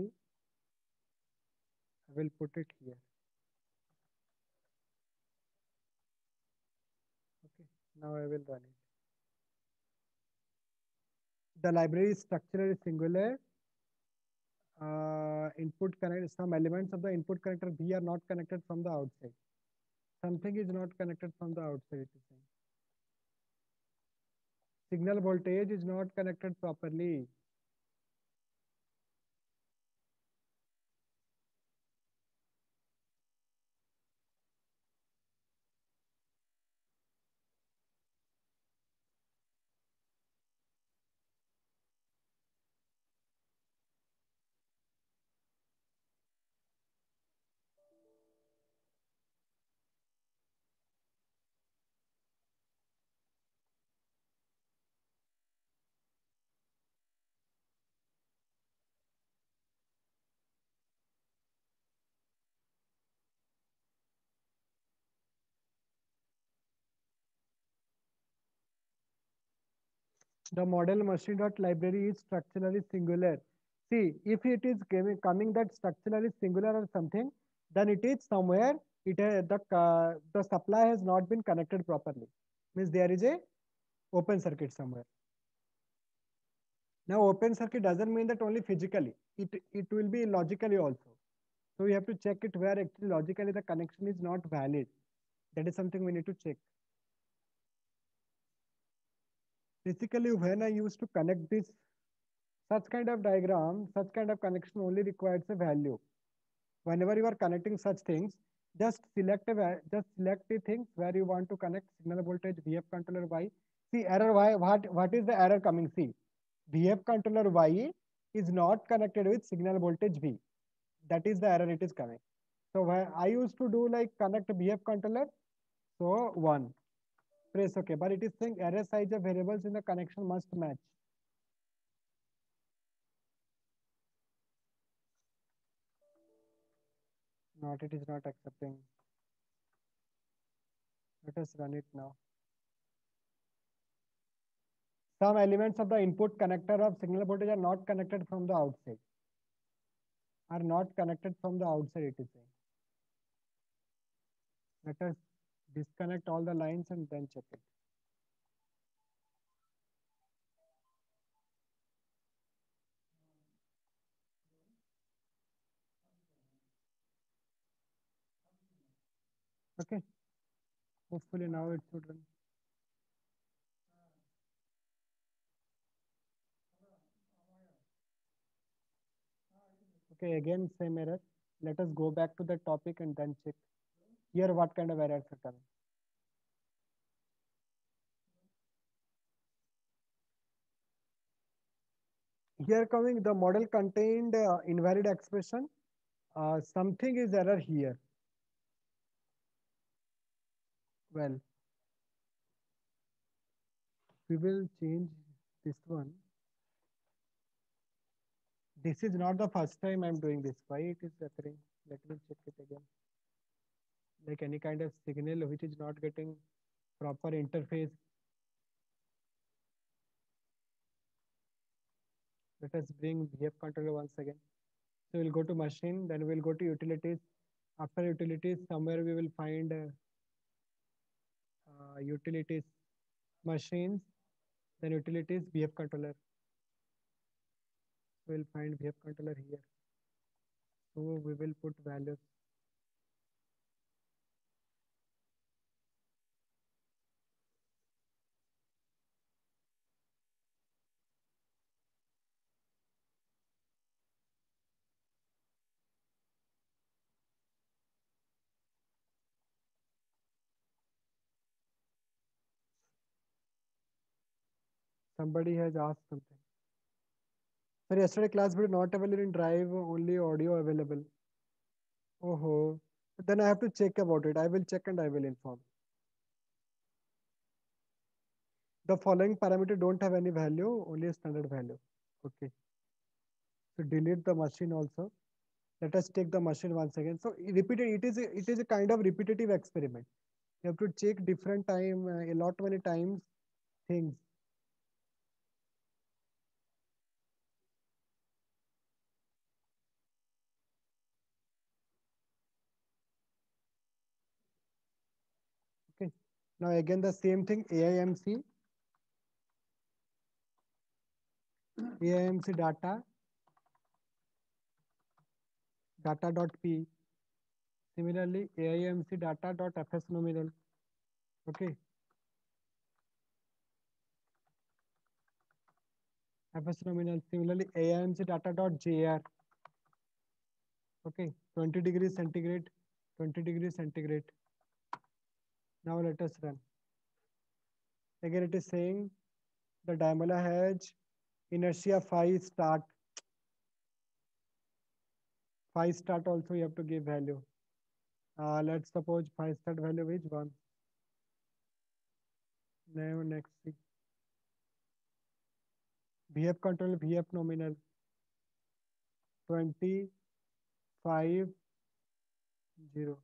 I will put it here. Okay, now I will run it. The library structure is singular. Input connect, some elements of the input connector V are not connected from the outside. Something is not connected from the outside, it is saying. Signal voltage is not connected properly. The model machine.library is structurally singular. See, if it is coming that structurally singular or something, then it is somewhere the supply has not been connected properly. Means there is a open circuit somewhere. Now open circuit doesn't mean that only physically, it will be logically also. So we have to check it where actually logically the connection is not valid. That is something we need to check. Basically, when I used to connect this such kind of diagram, such kind of connection only requires a value. Whenever you are connecting such things, just select the things where you want to connect signal voltage VF controller Y. See error Y. What is the error coming? See, VF controller Y is not connected with signal voltage V. That is the error it is coming. So I used to do like connect VF controller. So 1. Press OK. But it is saying error size of variables in the connection must match. Not, it is not accepting. Let us run it now. Some elements of the input connector of signal voltage are not connected from the outside. Are not connected from the outside, it is saying. Let us disconnect all the lines and then check it. Okay. Hopefully now it should run. Okay, again same error. Let us go back to the topic and then check. Here what kind of errors are coming. Here coming the model contained invalid expression. Something is error here. Well, we will change this one. This is not the first time I'm doing this. Why it is occurring? Let me check it again. Like any kind of signal which is not getting proper interface. Let us bring VF controller once again. So we'll go to machine, then we'll go to utilities. After utilities, somewhere we will find utilities, machines, then utilities, VF controller. We'll find VF controller here. So we will put values. Somebody has asked something. Sir, yesterday class was not available in Drive, only audio available. Oh, then I have to check about it. I will check and I will inform. The following parameter don't have any value, only a standard value. Okay. So delete the machine also. Let us take the machine once again. So repeated, it is a kind of repetitive experiment. You have to check different time, a lot many times things. Okay. Now again the same thing, AIMC data, data.p. Similarly, AIMC data.fs nominal. Okay. FS nominal. Similarly, AIMC data.jr. Okay. 20 degrees centigrade, 20 degrees centigrade. Now let us run. Again, it is saying the Daimler has inertia 5 start. 5 start also you have to give value. Let's suppose 5 start value is 1. Now next see. VF control, VF nominal 25 0.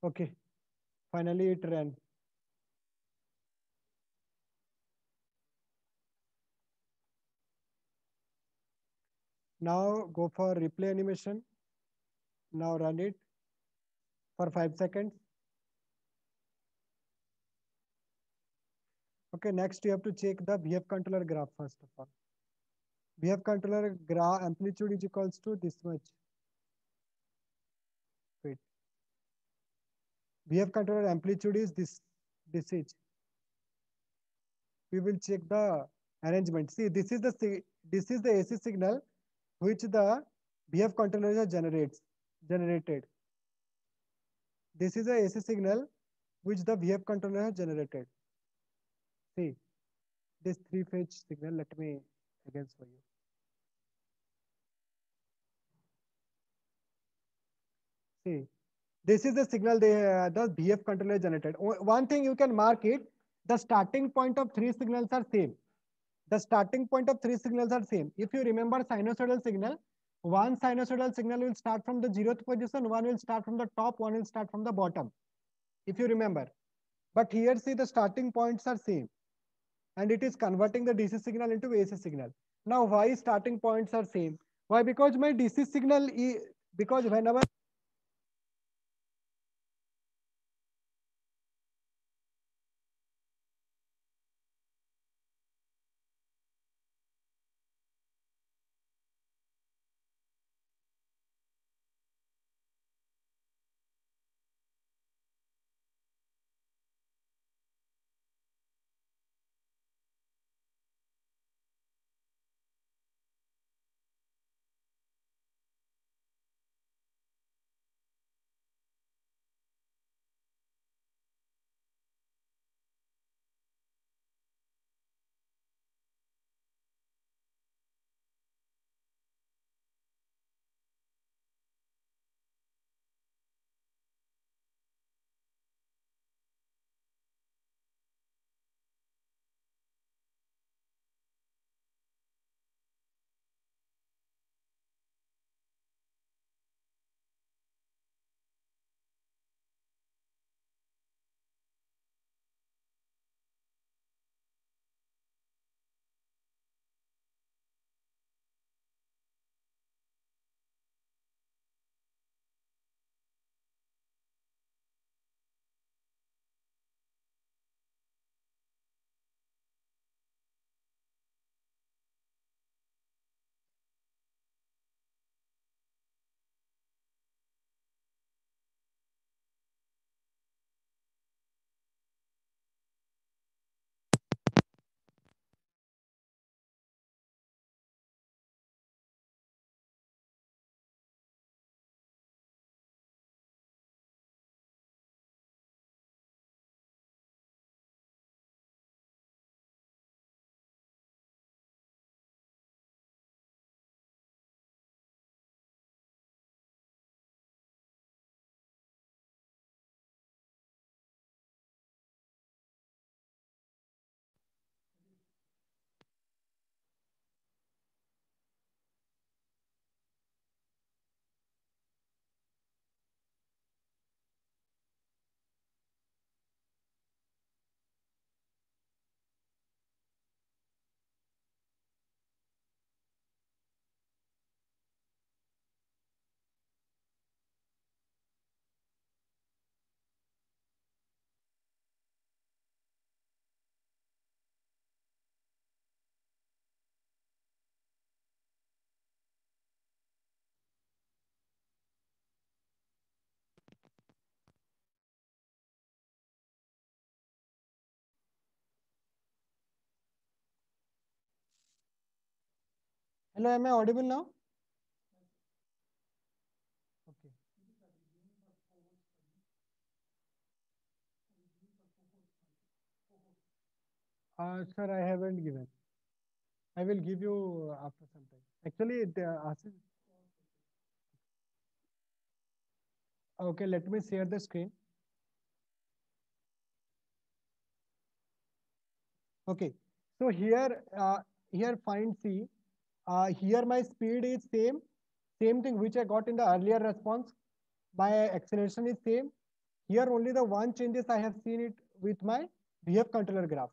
Okay, finally it ran. Now go for replay animation. Now run it for 5 seconds. Okay, next you have to check the VF controller graph first of all. VF controller graph amplitude is equals to this much. Wait. VF controller amplitude is this is. We will check the arrangement. See, this is the AC signal which the VF controller generated. This is the AC signal which the VF controller has generated. See, this three-phase signal. Let me again show you. See, this is the signal the VF controller generated. One thing you can mark it, the starting point of three signals are same. The starting point of three signals are same. If you remember sinusoidal signal, one sinusoidal signal will start from the 0th position, one will start from the top, one will start from the bottom. If you remember. But here see the starting points are same. And it is converting the DC signal into AC signal. Now why starting points are same? Why? Because my DC signal is, because whenever Hello, am I audible now? Okay. Sir, I haven't given. I will give you after some time. Actually, okay, let me share the screen. Okay, so here find C. Here my speed is same thing which I got in the earlier response. My acceleration is same. Here only the one changes I have seen it with my VF controller graph.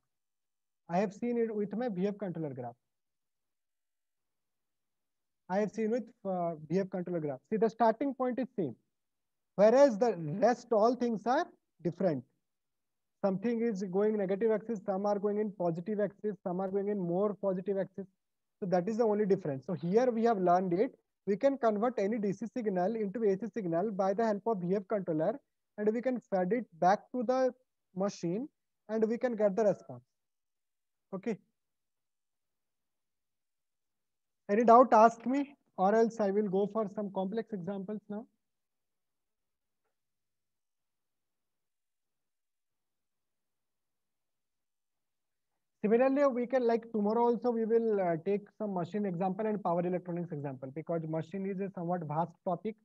I have seen it with my VF controller graph. I have seen with VF controller graph. See, the starting point is same, whereas the rest all things are different. Something is going negative axis, some are going in positive axis, some are going in more positive axis. So that is the only difference. So here we have learned it. We can convert any DC signal into AC signal by the help of VF controller, and we can feed it back to the machine and we can get the response. Okay. Any doubt, ask me, or else I will go for some complex examples now. Similarly, we can, like tomorrow also we will take some machine example and power electronics example, because machine is a somewhat vast topic,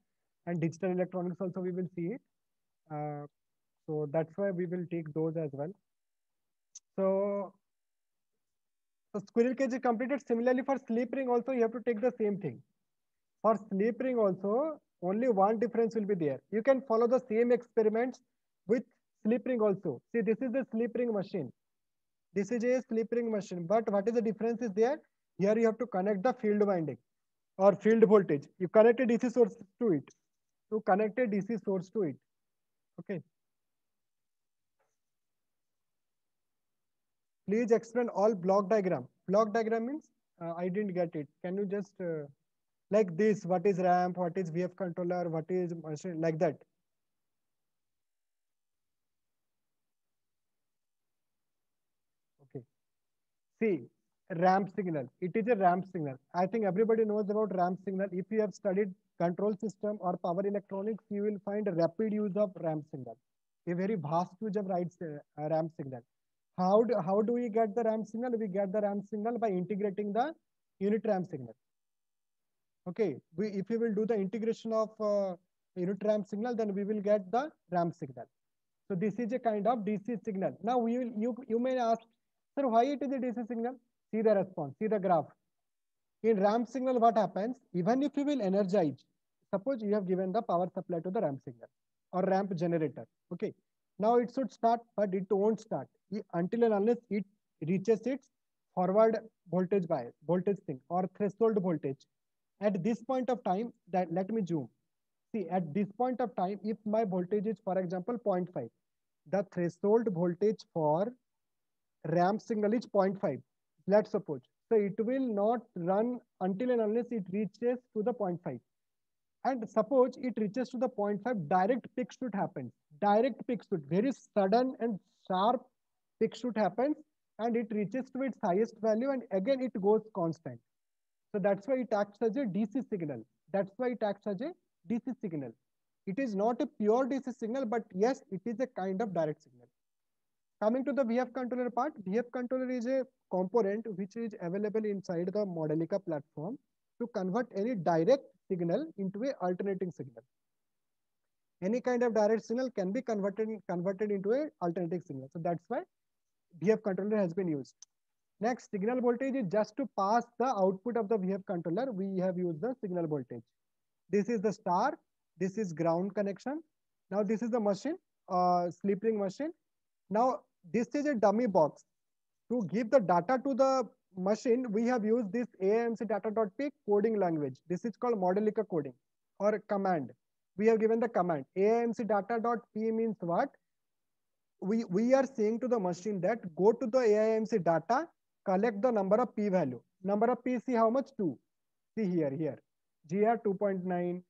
and digital electronics also we will see it. So that's why we will take those as well. So, squirrel cage is completed. Similarly, for slip ring also you have to take the same thing. For slip ring also, only one difference will be there. You can follow the same experiments with slip ring also. See, this is the slip ring machine. This is a slip ring machine, but what is the difference is there? Here you have to connect the field winding or field voltage. You connect a DC source to it. You connect a DC source to it. Okay. Please explain all block diagram. Block diagram means I didn't get it. Can you just like this? What is ramp? What is VF controller? What is machine? Like that. Okay. See, ramp signal. It is a ramp signal. I think everybody knows about ramp signal. If you have studied control system or power electronics, you will find a rapid use of ramp signal. A very vast use of ramp signal. How do we get the ramp signal? We get the ramp signal by integrating the unit ramp signal. Okay, if we will do the integration of unit ramp signal, then we will get the ramp signal. So this is a kind of DC signal. Now you may ask, sir, why it is a DC signal? See the response, see the graph. In ramp signal, what happens? Even if you will energize, suppose you have given the power supply to the ramp signal or ramp generator. Okay, now it should start, but it won't start until and unless it reaches its forward voltage thing or threshold voltage. At this point of time, that let me zoom. See, at this point of time, if my voltage is, for example, 0.5, the threshold voltage for ramp signal is 0.5. Let's suppose. So it will not run until and unless it reaches to the 0.5. And suppose it reaches to the 0.5, direct peak should happen. Direct peak should, very sudden and sharp peak should happen, and it reaches to its highest value, and again it goes constant. So that's why it acts as a DC signal. That's why it acts as a DC signal. It is not a pure DC signal, but yes, it is a kind of direct signal. Coming to the VF controller part, VF controller is a component which is available inside the Modelica platform to convert any direct signal into a alternating signal. Any kind of direct signal can be converted into a alternating signal. So that's why VF controller has been used. Next, signal voltage is just to pass the output of the VF controller. We have used the signal voltage. This is the star. This is ground connection. Now this is the machine, slip ring machine. Now this is a dummy box. To give the data to the machine, we have used this AIMC data.p coding language. This is called Modelica coding or command. We have given the command. AIMC data.p means what? We are saying to the machine that go to the AIMC data, collect the number of p value. Number of p, see how much? 2. See here. GR 2.9,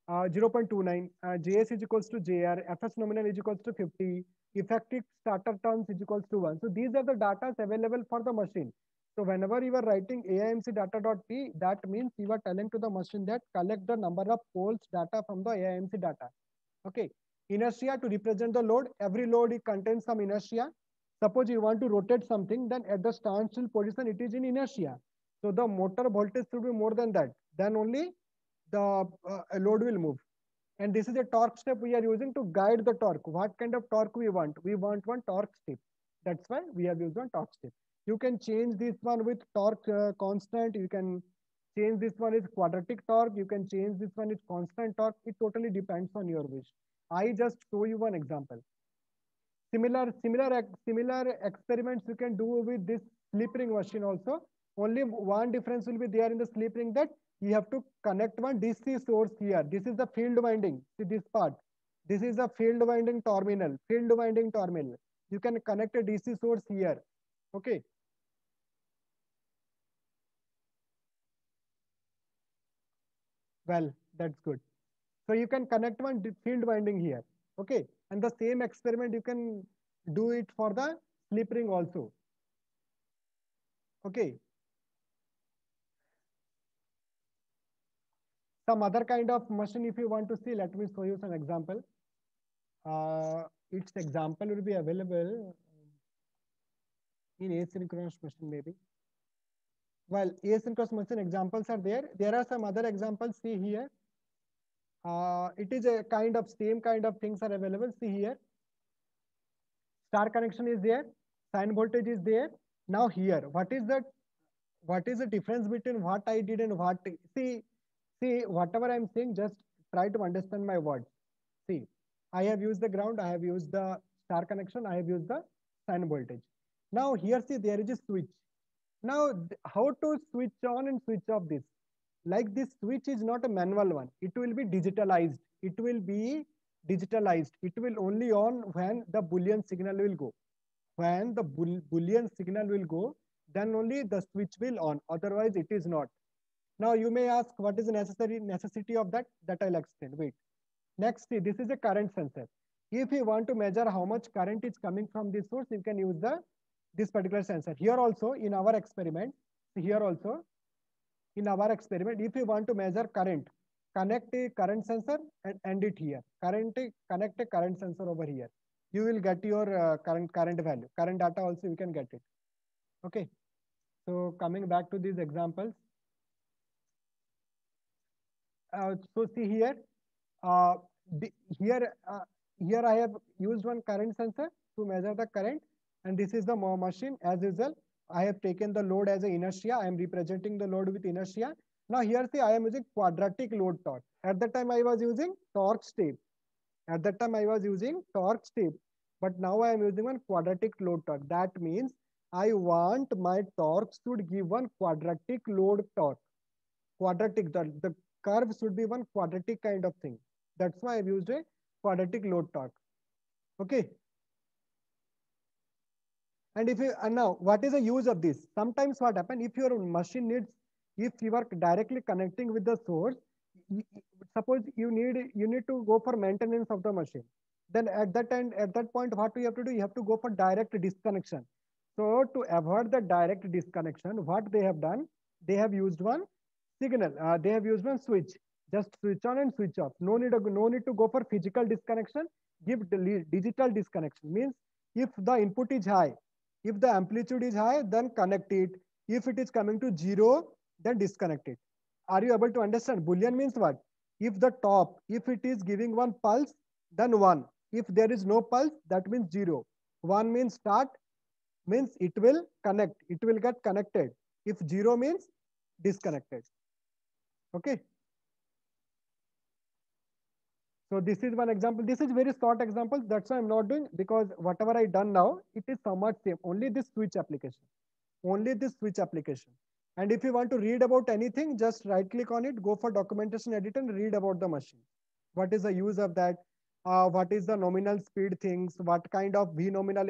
0.29, JS is equals to JR, FS nominal is equals to 50, effective starter turns is equals to 1. So these are the data available for the machine. So whenever you are writing AIMC data.p, that means you are telling to the machine that collect the number of poles data from the AIMC data. Okay. Inertia to represent the load. Every load it contains some inertia. Suppose you want to rotate something, then at the standstill position, it is in inertia. So the motor voltage should be more than that. Then only the load will move. And this is a torque step we are using to guide the torque. What kind of torque we want? We want one torque step. That's why we have used one torque step. You can change this one with torque constant. You can change this one is quadratic torque. You can change this one is constant torque. It totally depends on your wish. I just show you one example. Similar experiments you can do with this slip ring machine also. Only one difference will be there in the slip ring, that you have to connect one DC source here. This is the field winding. See this part. This is the field winding terminal. Field winding terminal. You can connect a DC source here. Okay. Well, that's good. So you can connect one field winding here. Okay. And the same experiment you can do it for the slip ring also. Okay. Some other kind of machine, if you want to see, let me show you some example. Its example will be available in asynchronous machine maybe. Well, asynchronous machine examples are there. There are some other examples. See here. It is a kind of same kind of things are available. See here. Star connection is there. Sine voltage is there. Now here, what is the difference between what I did and what? See, whatever I'm saying, just try to understand my words. See, I have used the ground, I have used the star connection, I have used the sine voltage. Now here, see, there is a switch. Now, how to switch on and switch off this? Like this switch is not a manual one. It will be digitalized. It will be digitalized. It will only on when the Boolean signal will go. When the Boolean signal will go, then only the switch will on. Otherwise, it is not. Now you may ask, what is the necessity of that? That I'll explain. Wait. Next, see, this is a current sensor. If you want to measure how much current is coming from this source, you can use this particular sensor. Here also, in our experiment, here also, in our experiment, if you want to measure current, connect a current sensor and end it here. Connect a current sensor over here. You will get your current value. Current data also you can get it. Okay. So coming back to these examples. So see here, uh, here I have used one current sensor to measure the current, and this is the machine as usual. I have taken the load as an inertia. I am representing the load with inertia. Now here see, I am using quadratic load torque. At that time I was using torque step. At that time I was using torque step, but now I am using one quadratic load torque. That means I want my torque should give one quadratic load torque. Quadratic, the curve should be one quadratic kind of thing. That's why I've used a quadratic load torque. Okay. And if you now, what is the use of this? Sometimes what happens if your machine needs, if you are directly connecting with the source, suppose you need to go for maintenance of the machine. Then at that point, what you have to do? You have to go for direct disconnection. So to avoid the direct disconnection, what they have done, they have used one signal. They have used one switch. Just switch on and switch off. No need to go for physical disconnection. Give digital disconnection. Means if the input is high, if the amplitude is high, then connect it. If it is coming to 0, then disconnect it. Are you able to understand? Boolean means what? If the top, if it is giving one pulse, then 1. If there is no pulse, that means 0. 1 means start, means it will connect. It will get connected. If 0 means disconnected. Okay. So this is one example. This is very short example. That's why I'm not doing, because whatever I done now, it is somewhat same. Only this switch application. Only this switch application. And if you want to read about anything, just right click on it, go for documentation editor and read about the machine. What is the use of that? What is the nominal speed things? What kind of V nominal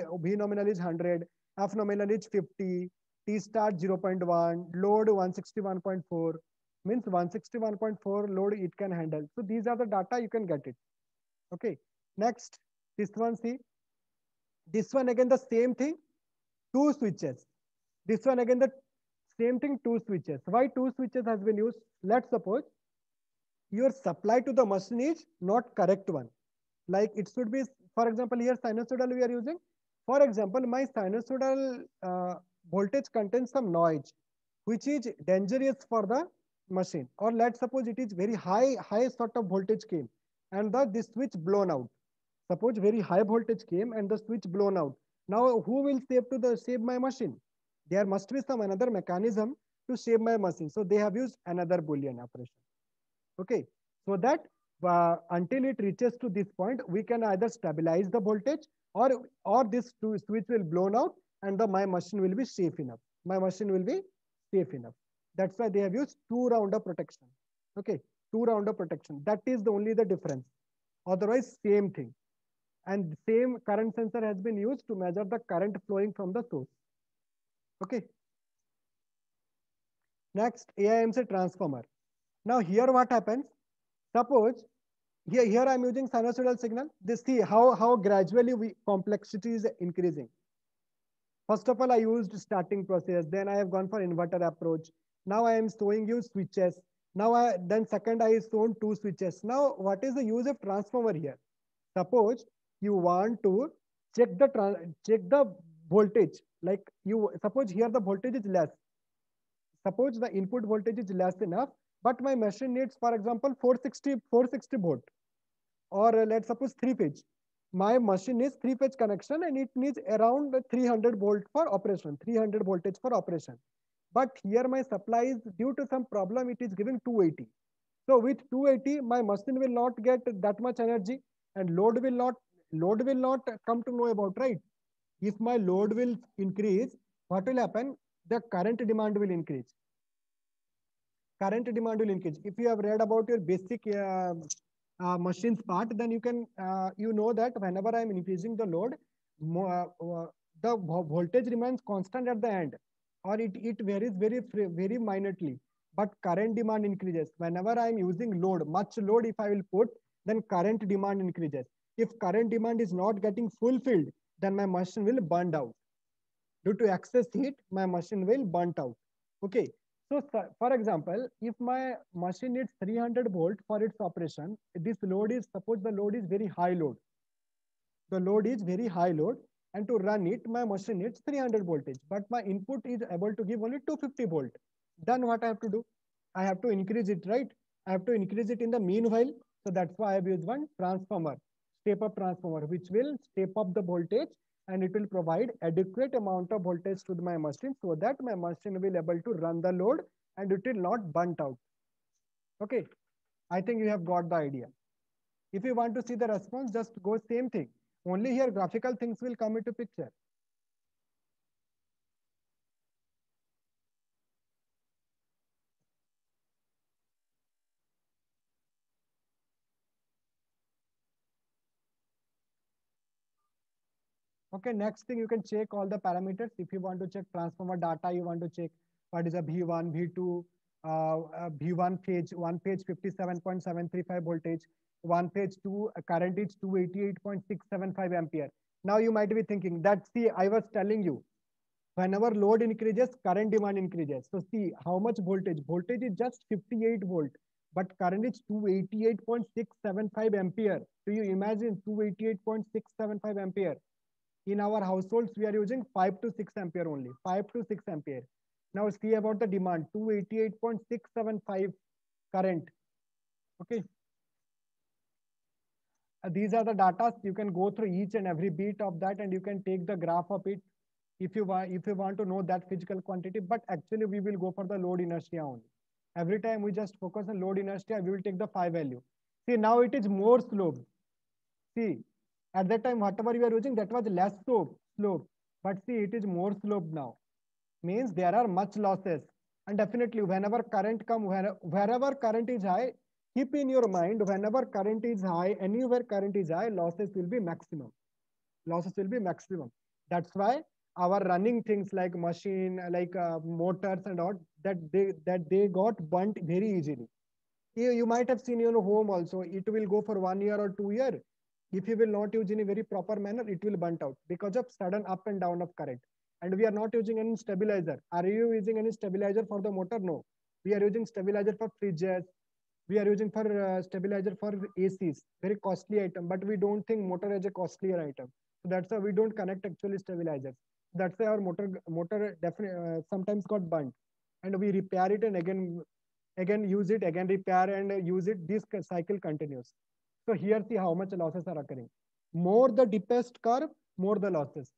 is 100, F nominal is 50, T start 0.1, load 161.4. Means 161.4 load it can handle. So these are the data, you can get it. Okay. Next, this one, see. This one again the same thing, two switches. This one again the same thing, two switches. Why two switches has been used? Let's suppose your supply to the machine is not correct one. Like it should be, for example, here sinusoidal we are using. For example, my sinusoidal voltage contains some noise, which is dangerous for the machine. Or let's suppose it is very high sort of voltage came, and this switch blown out. Suppose very high voltage came and the switch blown out. Now who will save my machine? There must be some another mechanism to save my machine. So they have used another Boolean operation. Okay, so that until it reaches to this point, we can either stabilize the voltage or this switch will blown out and my machine will be safe enough. My machine will be safe enough. That's why they have used two round of protection. Okay, two round of protection. That is the only the difference. Otherwise, same thing. And same current sensor has been used to measure the current flowing from the source. Okay. Next, AIMC transformer. Now here what happens? Suppose here I'm using sinusoidal signal. This see how gradually complexity is increasing. First of all, I used starting process. Then I have gone for inverter approach. Now I am showing you switches. Then second I shown two switches. Now what is the use of transformer here? Suppose you want to check the voltage. Like you suppose here the voltage is less. Suppose the input voltage is less enough, but my machine needs, for example, 460 volt, or let's suppose three phase. My machine is three phase connection and it needs around 300 volt for operation, 300 voltage for operation. But here my supply is due to some problem, it is giving 280. So with 280, my machine will not get that much energy and load will not come to know about, right? If my load will increase, what will happen? The current demand will increase. Current demand will increase. If you have read about your basic machines part, then you can you know that whenever I am increasing the load, the voltage remains constant at the end, or it varies very minutely. But current demand increases whenever I am using much load. If I will put, then current demand increases. If current demand is not getting fulfilled, then my machine will burn out. Due to excess heat, my machine will burn out. Okay. So for example, if my machine needs 300 volt for its operation, this load is, suppose the load is very high load. The load is very high load, and to run it, my machine needs 300 voltage, but my input is able to give only 250 volt. Then what I have to do? I have to increase it, right? I have to increase it in the meanwhile. So that's why I have used one transformer, step up transformer, which will step up the voltage and it will provide adequate amount of voltage to my machine so that my machine will able to run the load and it will not burnt out. Okay, I think you have got the idea. If you want to see the response, just go same thing. Only here graphical things will come into picture. Okay, next thing you can check all the parameters. If you want to check transformer data, you want to check what is a V1, V2, V1 phase 57.735 voltage, one phase 2 current is 288.675 ampere. Now you might be thinking that, see, I was telling you, whenever load increases, current demand increases. So see how much voltage. Voltage is just 58 volt, but current is 288.675 ampere. Do you imagine 288.675 ampere? In our households, we are using 5 to 6 ampere only, 5 to 6 ampere. Now see about the demand, 288.675 current. Okay. These are the data. You can go through each and every bit of that and you can take the graph of it if you want to know that physical quantity. But actually we will go for the load inertia only. Every time we just focus on load inertia, we will take the phi value. See, now it is more sloped. See, at that time, whatever you are using, that was less slope. But see, it is more slope now. Means there are much losses. And definitely, whenever current come, wherever current is high, keep in your mind, whenever current is high, anywhere current is high, losses will be maximum. Losses will be maximum. That's why our running things like machine, like motors and all, that they got burnt very easily. You might have seen your home also. It will go for 1 year or 2 years. If you will not use in a very proper manner, it will burnt out because of sudden up and down of current. And we are not using any stabilizer. Are you using any stabilizer for the motor? No. We are using stabilizer for fridges. We are using for stabilizer for ACs, very costly item, but we don't think motor is a costlier item. So that's why we don't connect actually stabilizers. That's why our motor definitely sometimes got burnt, and we repair it and again use it, again repair and use it. This cycle continues. So here see how much losses are occurring. More the deepest curve, more the losses.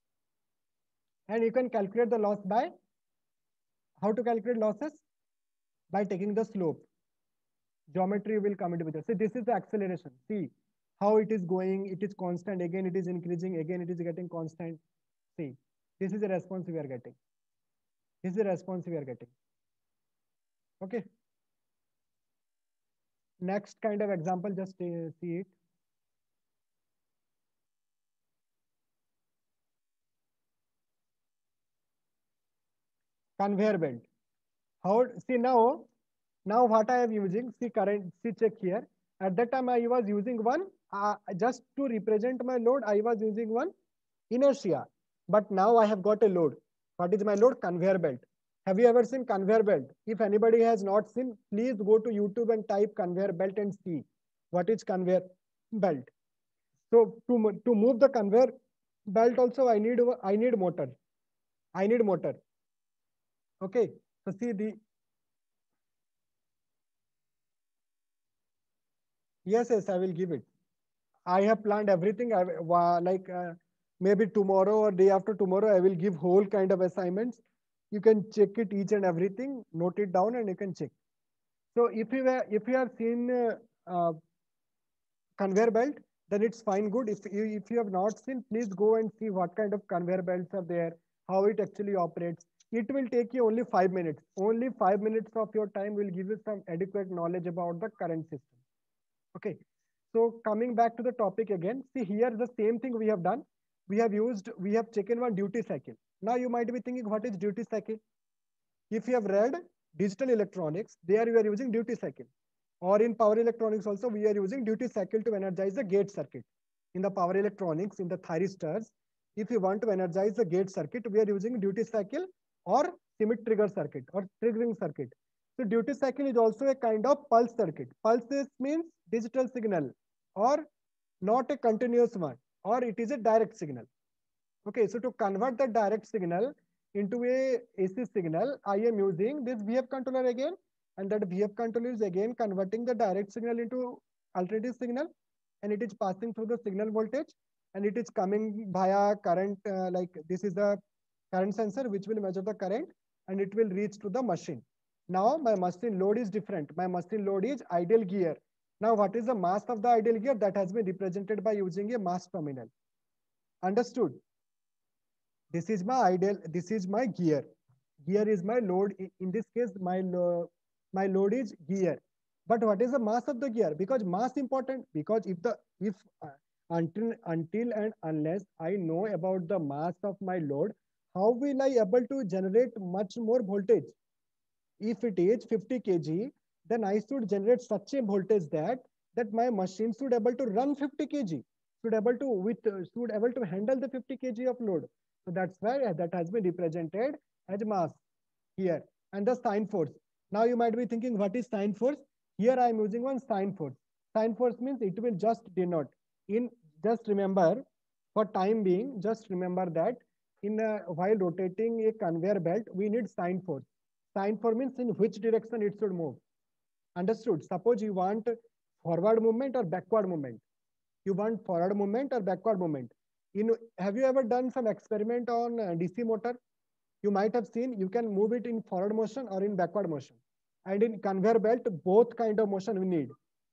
And you can calculate the loss by, how to calculate losses? By taking the slope. Geometry will come into picture. See, this is the acceleration. See how it is going. It is constant. Again, it is increasing. Again, it is getting constant. See, this is the response we are getting. This is the response we are getting. Okay. Next kind of example, just see it. Conveyor belt. How, see now what I am using, see current, see check here. At that time I was using one, just to represent my load, I was using one inertia. But now I have got a load. What is my load? Conveyor belt. Have you ever seen conveyor belt? If anybody has not seen, please go to YouTube and type conveyor belt and see what is conveyor belt. So to move the conveyor belt also I need motor. I need motor. Okay. So see the, yes, I will give it. I have planned everything. Maybe tomorrow or day after tomorrow, I will give whole kind of assignments. You can check it each and everything, note it down, and you can check. So if you have seen conveyor belt, then it's fine, good. If you have not seen, please go and see what kind of conveyor belts are there, how it actually operates. It will take you only 5 minutes. Only 5 minutes of your time will give you some adequate knowledge about the current system. Okay. So coming back to the topic again, see here the same thing we have done. We have taken one duty cycle. Now you might be thinking, what is duty cycle? If you have read digital electronics, there we are using duty cycle. Or in power electronics also, we are using duty cycle to energize the gate circuit. In the power electronics, in the thyristors, if you want to energize the gate circuit, we are using duty cycle or Schmitt trigger circuit or triggering circuit. So duty cycle is also a kind of pulse circuit. Pulses means digital signal or not a continuous one, or it is a direct signal. Okay, so to convert the direct signal into a AC signal, I am using this VF controller again, and that VF controller is again converting the direct signal into alternative signal, and it is passing through the signal voltage, and it is coming via current, like this is the current sensor which will measure the current, and it will reach to the machine. Now my machine load is different. My machine load is ideal gear. Now what is the mass of the ideal gear? That has been represented by using a mass terminal. Understood? This is my ideal, this is my gear. Gear is my load. In this case, my load is gear. But what is the mass of the gear? Because mass important, because until and unless I know about the mass of my load, how will I able to generate much more voltage? If it is 50 kg, then I should generate such a voltage that my machine should able to run 50 kg, should able to handle the 50 kg of load. So that's why that has been represented as mass here. And the sine force. Now you might be thinking, what is sine force? Here I am using one sine force. Sine force means it will just denote. Just remember, for time being, just remember that while rotating a conveyor belt, we need sine force. Sine force means in which direction it should move. Understood? Suppose you want forward movement or backward movement. You want forward movement or backward movement. Have you ever done some experiment on DC motor? You might have seen you can move it in forward motion or in backward motion. And in conveyor belt, both kind of motion we need.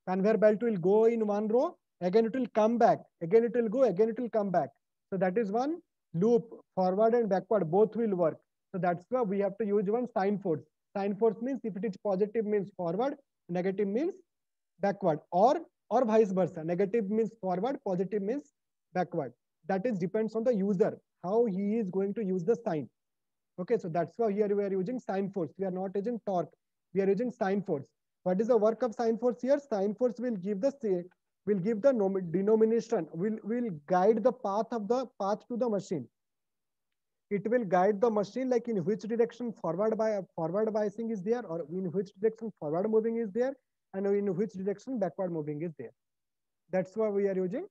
Conveyor belt will go in one row, again it will come back, again it will go, again it will come back. So that is one loop, forward and backward, both will work. So that's why we have to use one sine force. Sine force means if it is positive means forward, negative means backward, or vice versa. Negative means forward, positive means backward. That is depends on the user, how he is going to use the sine. Okay, so that's why here we are using sine force. We are not using torque. We are using sine force. What is the work of sine force here? Sine force will give the will give the denomination, will guide the path to the machine. It will guide the machine like in which direction forward biasing is there, or in which direction forward moving is there, and in which direction backward moving is there. That's why we are using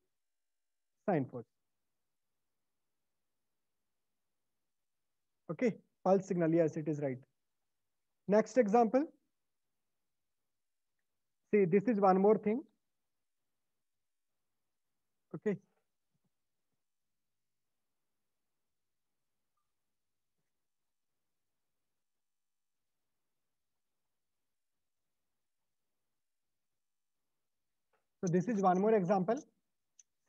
sine force. Okay, pulse signal, yes, it is right. Next example. See, this is one more thing. Okay. So this is one more example.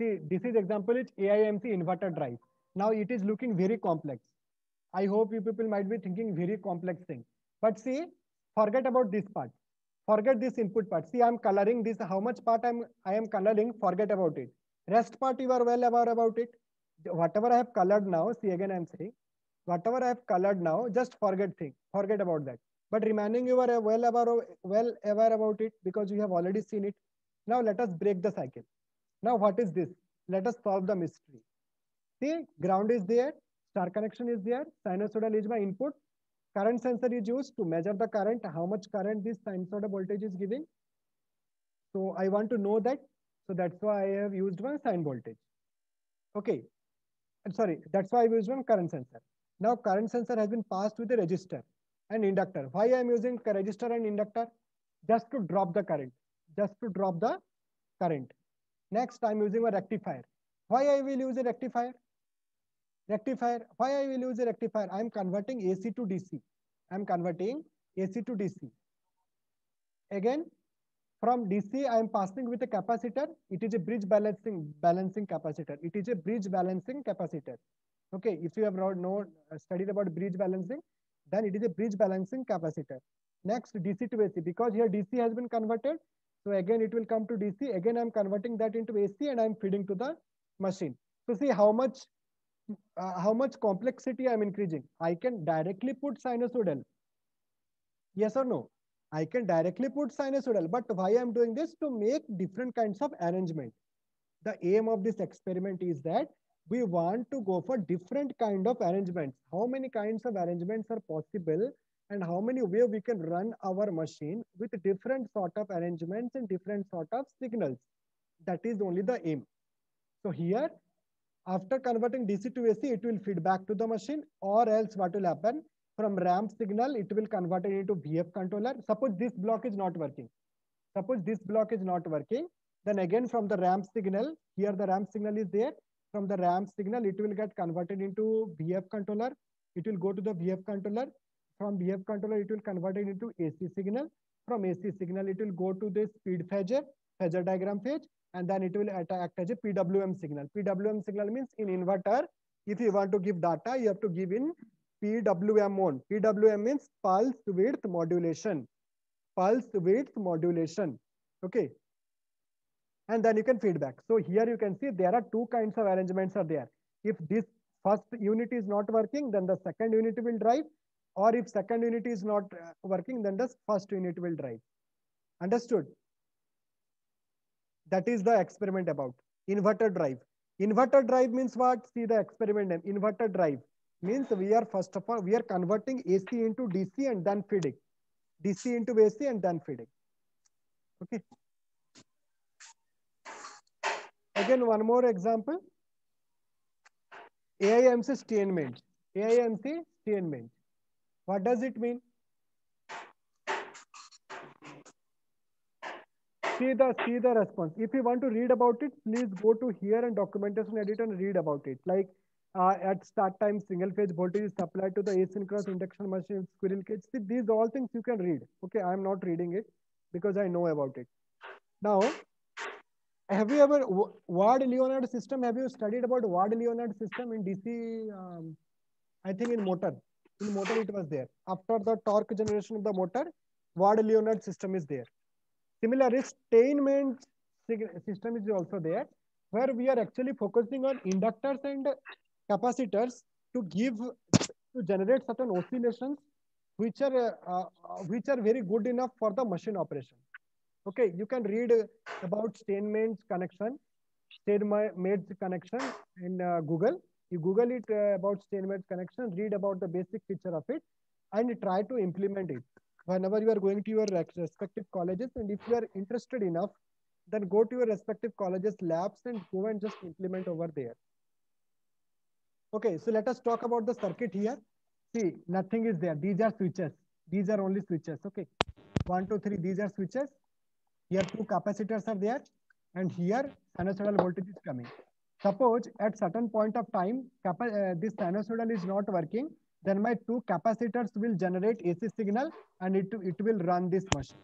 See, this is example is AIMC inverter drive. Now it is looking very complex. I hope you people might be thinking very complex thing. But see, forget about this part. Forget this input part. See, I'm coloring this. How much part I am coloring, forget about it. Rest part you are well aware about it. Whatever I have colored now, see again I'm saying, whatever I have colored now, just forget about that. But remaining you are well aware about it because you have already seen it. Now let us break the cycle. Now what is this? Let us solve the mystery. See, ground is there, star connection is there, sinusoidal is my input. Current sensor is used to measure the current, how much current this sinusoidal voltage is giving. So I want to know that. So that's why I have used one sine voltage. Okay. Sorry, that's why I used one current sensor. Now current sensor has been passed with a resistor and inductor. Why I am using resistor and inductor? Just to drop the current. Just to drop the current. Next, I'm using a rectifier. Why I will use a rectifier? Why I will use a rectifier? I'm converting AC to DC. I'm converting AC to DC. Again, from DC, I am passing with a capacitor. It is a bridge balancing capacitor. It is a bridge balancing capacitor. Okay, if you have studied about bridge balancing, then it is a bridge balancing capacitor. Next, DC to AC, because here DC has been converted. So again, it will come to DC. Again, I'm converting that into AC and I'm feeding to the machine. So see how much complexity I'm increasing. I can directly put sinusoidal. Yes or no? I can directly put sinusoidal, but why I'm doing this? To make different kinds of arrangement. The aim of this experiment is that we want to go for different kind of arrangements. How many kinds of arrangements are possible and how many way we can run our machine with different sort of arrangements and different sort of signals. That is only the aim. So here, after converting DC to AC, it will feed back to the machine, or else what will happen? From ramp signal, it will convert it into VF controller. Suppose this block is not working. Then again from the ramp signal, here the ramp signal is there. From the ramp signal, it will get converted into VF controller. It will go to the VF controller. From VF controller, it will convert it into AC signal. From AC signal, it will go to the speed phasor diagram phase, and then it will act as a PWM signal. PWM signal means in inverter, if you want to give data, you have to give in PWM mode. PWM means pulse width modulation. Okay. And then you can feedback. So here you can see there are two kinds of arrangements are there. If this first unit is not working, then the second unit will drive. Or if second unit is not working, then the first unit will drive. Understood? That is the experiment about inverter drive. Inverter drive means what? See the experiment name. Inverter drive means we are first of all, we are converting AC into DC and then feeding. DC into AC and then feeding. Okay. Again, one more example. AIMC statement. AIMC statement. What does it mean? See the response. If you want to read about it, please go to here and documentation edit and read about it. Like at start time, single phase voltage is supplied to the asynchronous induction machine with squirrel cage. See, these all things you can read. Okay, I am not reading it because I know about it. Now, have you ever Ward-Leonard system? Have you studied about Ward-Leonard system in DC? I think in motor. In motor it was there. After the torque generation of the motor, Ward-Leonard system is there. Similarly, Steinmetz system is also there, where we are actually focusing on inductors and capacitors to generate certain oscillations which are very good enough for the machine operation. Okay, you can read about Steinmetz connection, Steinmetz connection in Google. You Google it about Steinmetz connection, read about the basic feature of it, and try to implement it whenever you are going to your respective colleges. And if you are interested enough, then go to your respective colleges labs and go and just implement over there. Okay, so let us talk about the circuit here. See, nothing is there. These are switches. These are only switches. Okay, 1, 2, 3. These are switches. Here two capacitors are there, and here sinusoidal voltage is coming. Suppose at certain point of time, this sinusoidal is not working, then my two capacitors will generate AC signal and it will run this machine.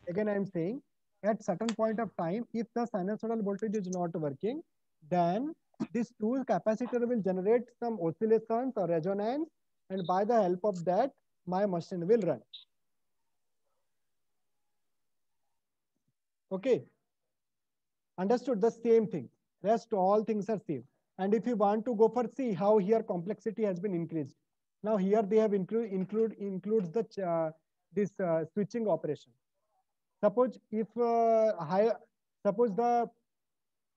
Again, I am saying at certain point of time, if the sinusoidal voltage is not working, then this two capacitor will generate some oscillations or resonance, and by the help of that, my machine will run. Okay. Understood, the same thing. Rest all things are same. And if you want to go for see how here complexity has been increased. Now here they have includes the this switching operation. Suppose if suppose the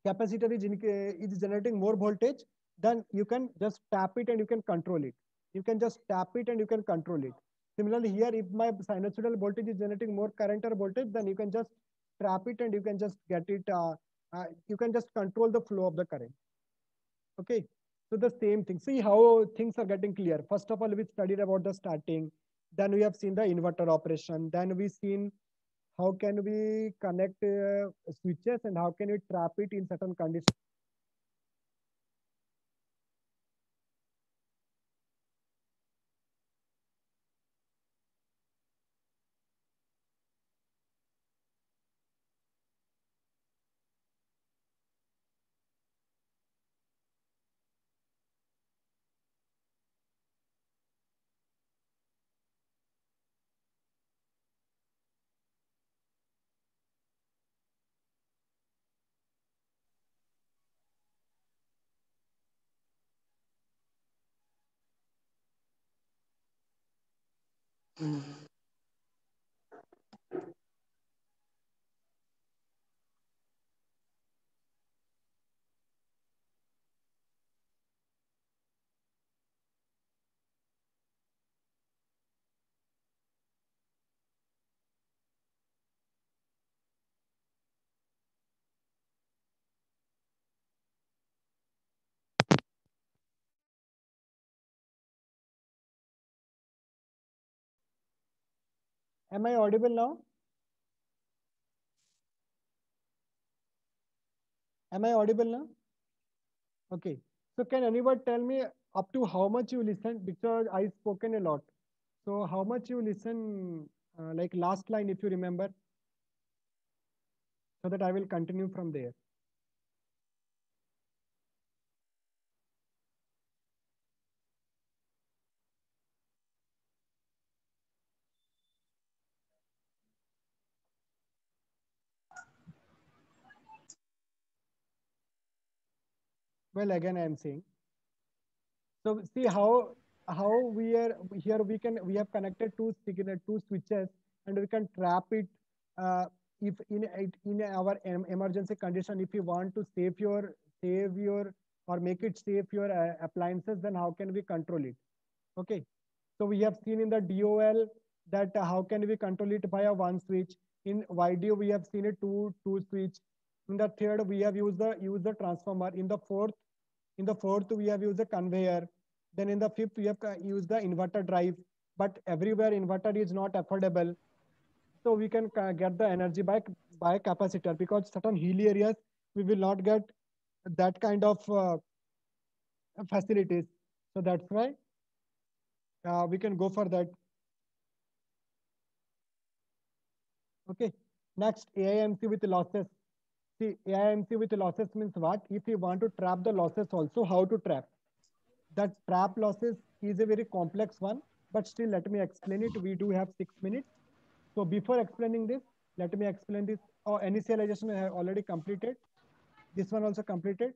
capacitor is generating more voltage, then you can just tap it and you can control it. You can just tap it and you can control it. Similarly, here if my sinusoidal voltage is generating more current or voltage, then you can just trap it and you can just get it. You can just control the flow of the current. Okay. So the same thing. See how things are getting clear. First of all, we studied about the starting. Then we have seen the inverter operation. Then we seen how can we connect switches and how can we trap it in certain conditions. Am I audible now? Am I audible now? Okay. So can anyone tell me up to how much you listen? Because I spoken a lot. So how much you listen, like last line, if you remember, so that I will continue from there. Well, again, I am saying. So see how we are here. We have connected two switches, and we can trap it. If in our emergency condition, if you want to save your or make it safe your appliances, then how can we control it? Okay. So we have seen in the DOL that how can we control it by a one switch. In YDO we have seen a two switch. In the third we have used the transformer. In the fourth we have used the conveyor. Then in the fifth we have used the inverter drive. But everywhere inverter is not affordable. So we can get the energy by capacitor, because certain hilly areas we will not get that kind of facilities. So that's why we can go for that. Okay. Next, AIMC with losses. See, AIMC with losses means what? If you want to trap the losses also, how to trap? That trap losses is a very complex one, but still let me explain it. We do have 6 minutes. So before explaining this, let me explain this. Oh, initialization I have already completed. This one also completed.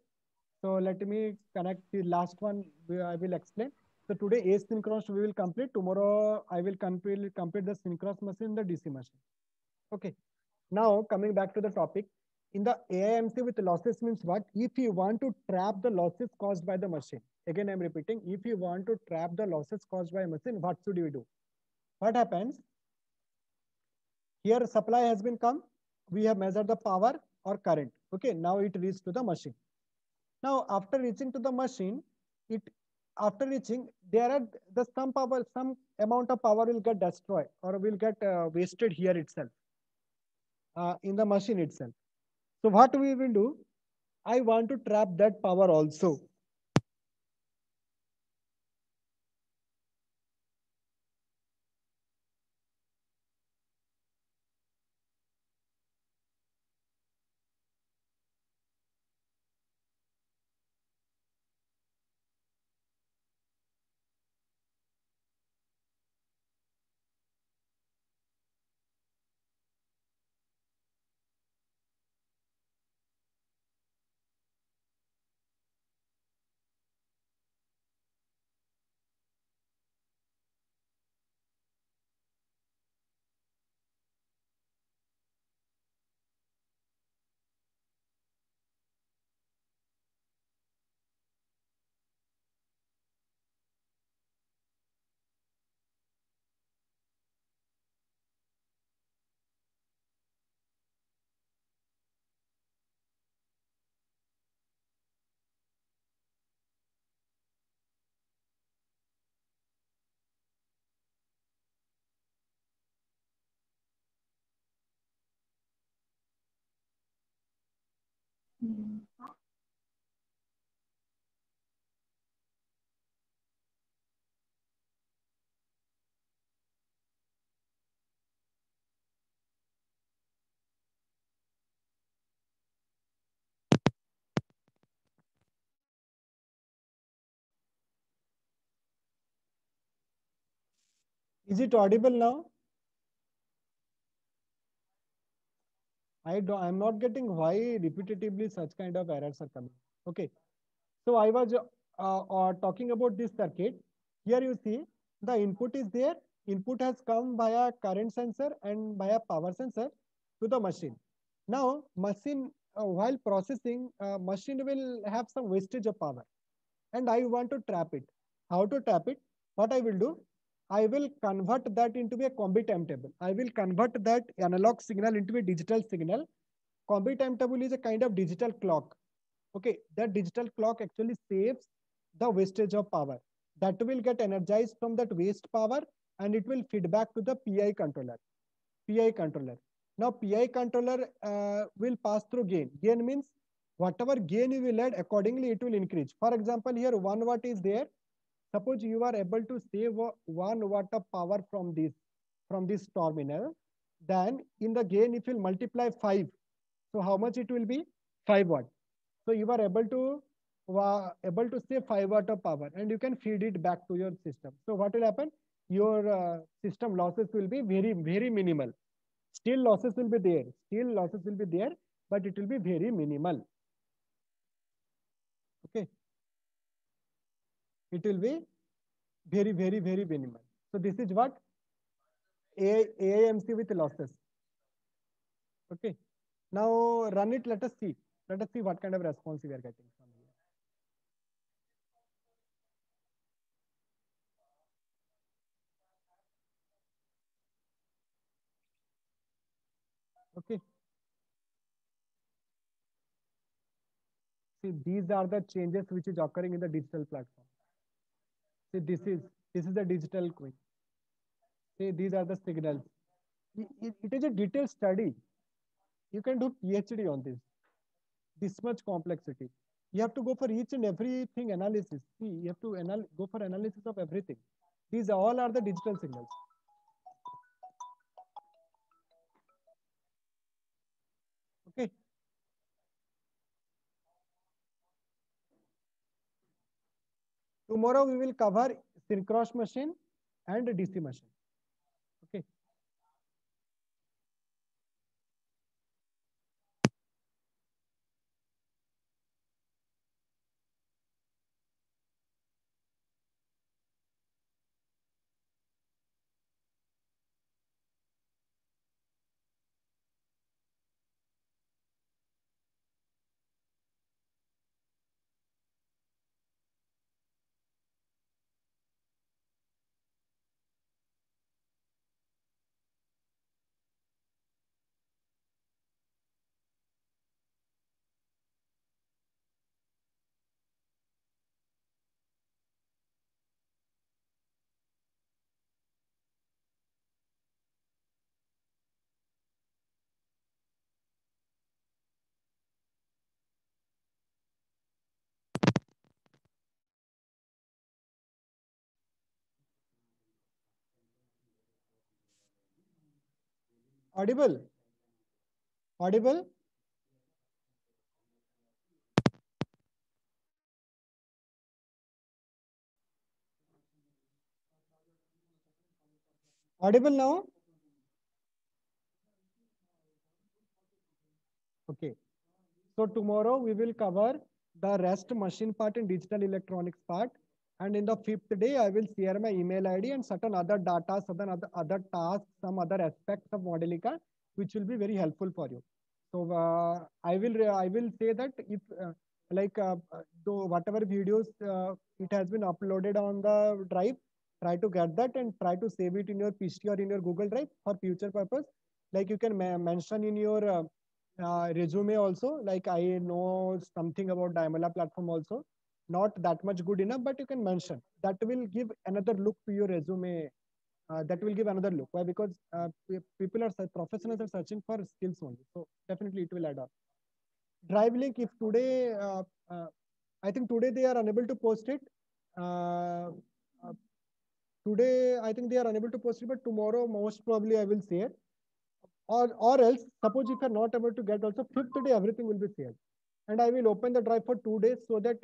So let me connect the last one. I will explain. So today asynchronous we will complete. Tomorrow I will complete the synchronous machine, the DC machine. Okay. Now coming back to the topic, in the AIMC with losses means what? If you want to trap the losses caused by the machine, again I'm repeating, if you want to trap the losses caused by a machine, what should you do? What happens? Here supply has been come, we have measured the power or current. Okay, now it reached to the machine. Now after reaching to the machine, it after reaching, there are the some power, some amount of power will get destroyed or will get wasted here itself, in the machine itself. So what we will do? I want to trap that power also. Is it audible now? I'm not getting why repetitively such kind of errors are coming. Okay. So I was talking about this circuit. Here you see the input is there. Input has come via current sensor and via power sensor to the machine. Now machine, while processing, machine will have some wastage of power, and I want to trap it. How to trap it? What I will do? I will convert that into a combi timetable. I will convert that analog signal into a digital signal. Combi timetable is a kind of digital clock. Okay, that digital clock actually saves the wastage of power. That will get energized from that waste power and it will feed back to the PI controller. PI controller. Now PI controller will pass through gain. Gain means whatever gain you will add, accordingly it will increase. For example, here 1 watt is there. Suppose you are able to save 1 watt of power from this terminal. Then in the gain, if you multiply 5, so how much it will be? 5 watt. So you are able to save 5 watt of power and you can feed it back to your system. So what will happen? Your system losses will be very, very minimal. Still losses will be there. Still losses will be there, but it will be very minimal. Okay. It will be very, very, very minimal. So this is what AIMC with losses. Okay. Now run it. Let us see. Let us see what kind of response we are getting from here. Okay. See, these are the changes which is occurring in the digital platform. See, this is the digital coin. See, these are the signals. It is a detailed study. You can do PhD on this. This much complexity. You have to go for each and everything analysis. See, you have to go for analysis of everything. These all are the digital signals. Okay. Tomorrow we will cover synchronous machine and DC machine. Okay. Audible? Audible? Audible now? Okay. So tomorrow we will cover the rest machine part and digital electronics part. And in the fifth day, I will share my email ID and certain other data, certain other tasks, some other aspects of Modelica, which will be very helpful for you. So I will say that if though whatever videos it has been uploaded on the drive, try to get that and try to save it in your PC or in your Google Drive for future purpose. Like you can mention in your resume also, like I know something about Daimler platform also, not that much good enough, but you can mention that will give another look to your resume. That will give another look. Why? Because people are professionals are searching for skills only, so definitely it will add up. Drive link, if today I think today they are unable to post it. uh, uh, Today I think they are unable to post it, but tomorrow most probably I will share. Or else, suppose if you are not able to get also, fifth day everything will be shared. And I will open the drive for 2 days so that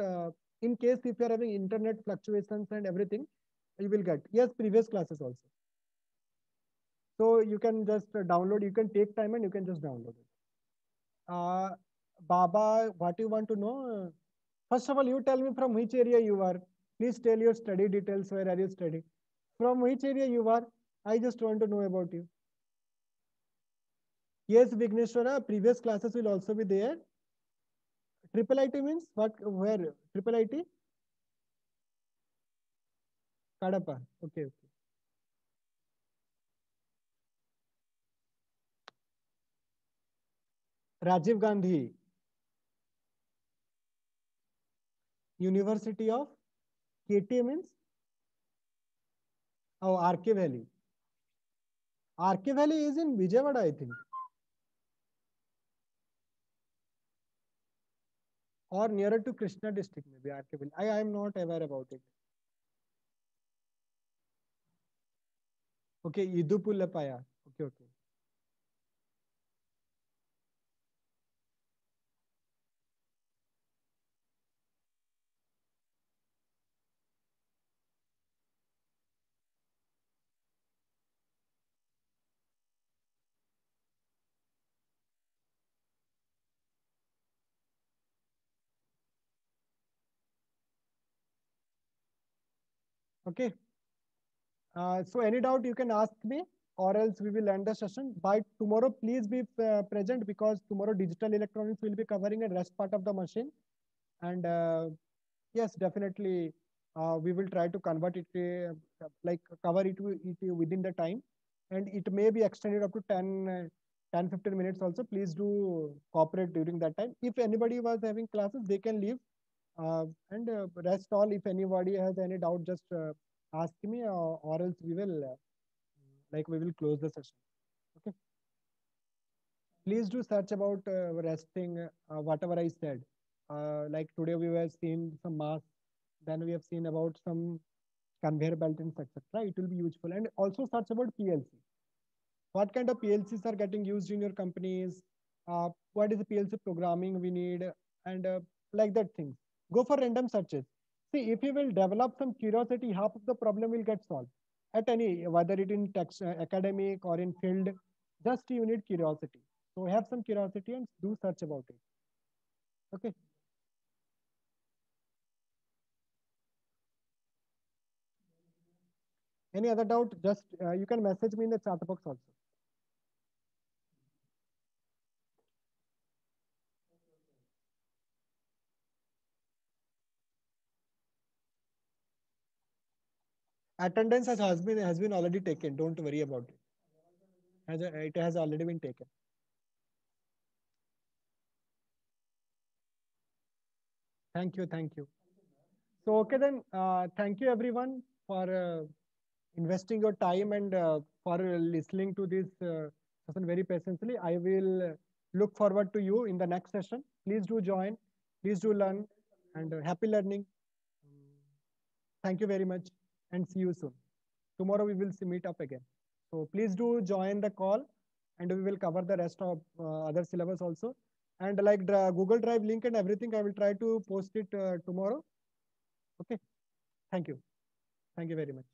in case if you are having internet fluctuations and everything, you will get. Yes, previous classes also. So you can just download, you can take time and you can just download it. Baba, what you want to know? First of all, you tell me from which area you are. Please tell your study details. Where are you studying? From which area you are? I just want to know about you. Yes, Vigneshwara, previous classes will also be there. Triple IT means what? Where? Triple IT? Kadapa. Okay, okay. Rajiv Gandhi, University of KT means? Oh, RK Valley. RK Valley is in Vijayawada, I think. Or nearer to Krishna district, maybe RK Valley. I am not aware about it. Okay, Idupulapaya. Okay, okay. Okay. So any doubt you can ask me, or else we will end the session. By tomorrow, please be present, because tomorrow digital electronics will be covering a rest part of the machine. And yes, definitely we will try to convert it, like cover it, within the time. And it may be extended up to 10-15 minutes also. Please do cooperate during that time. If anybody was having classes, they can leave. And rest all, if anybody has any doubt, just ask me, or else we will we will close the session. Okay. Please do search about resting, whatever I said. Like today we were seeing some masks, then we have seen about some conveyor belt and etc. It will be useful. And also search about PLC. What kind of PLCs are getting used in your companies? What is the PLC programming we need? And like that things. Go for random searches. See, if you will develop some curiosity, half of the problem will get solved. At any, whether it in text, academic or in field, just you need curiosity. So have some curiosity and do search about it. Okay. Any other doubt? Just you can message me in the chat box also. Attendance has been already taken. Don't worry about it. It has already been taken. Thank you. Thank you. So, okay then, thank you everyone for investing your time and for listening to this session very patiently. I will look forward to you in the next session. Please do join, please do learn, and happy learning. Thank you very much and see you soon. Tomorrow we will meet up again. So please do join the call and we will cover the rest of other syllabus also. And like Google Drive link and everything, I will try to post it tomorrow. Okay. Thank you. Thank you very much.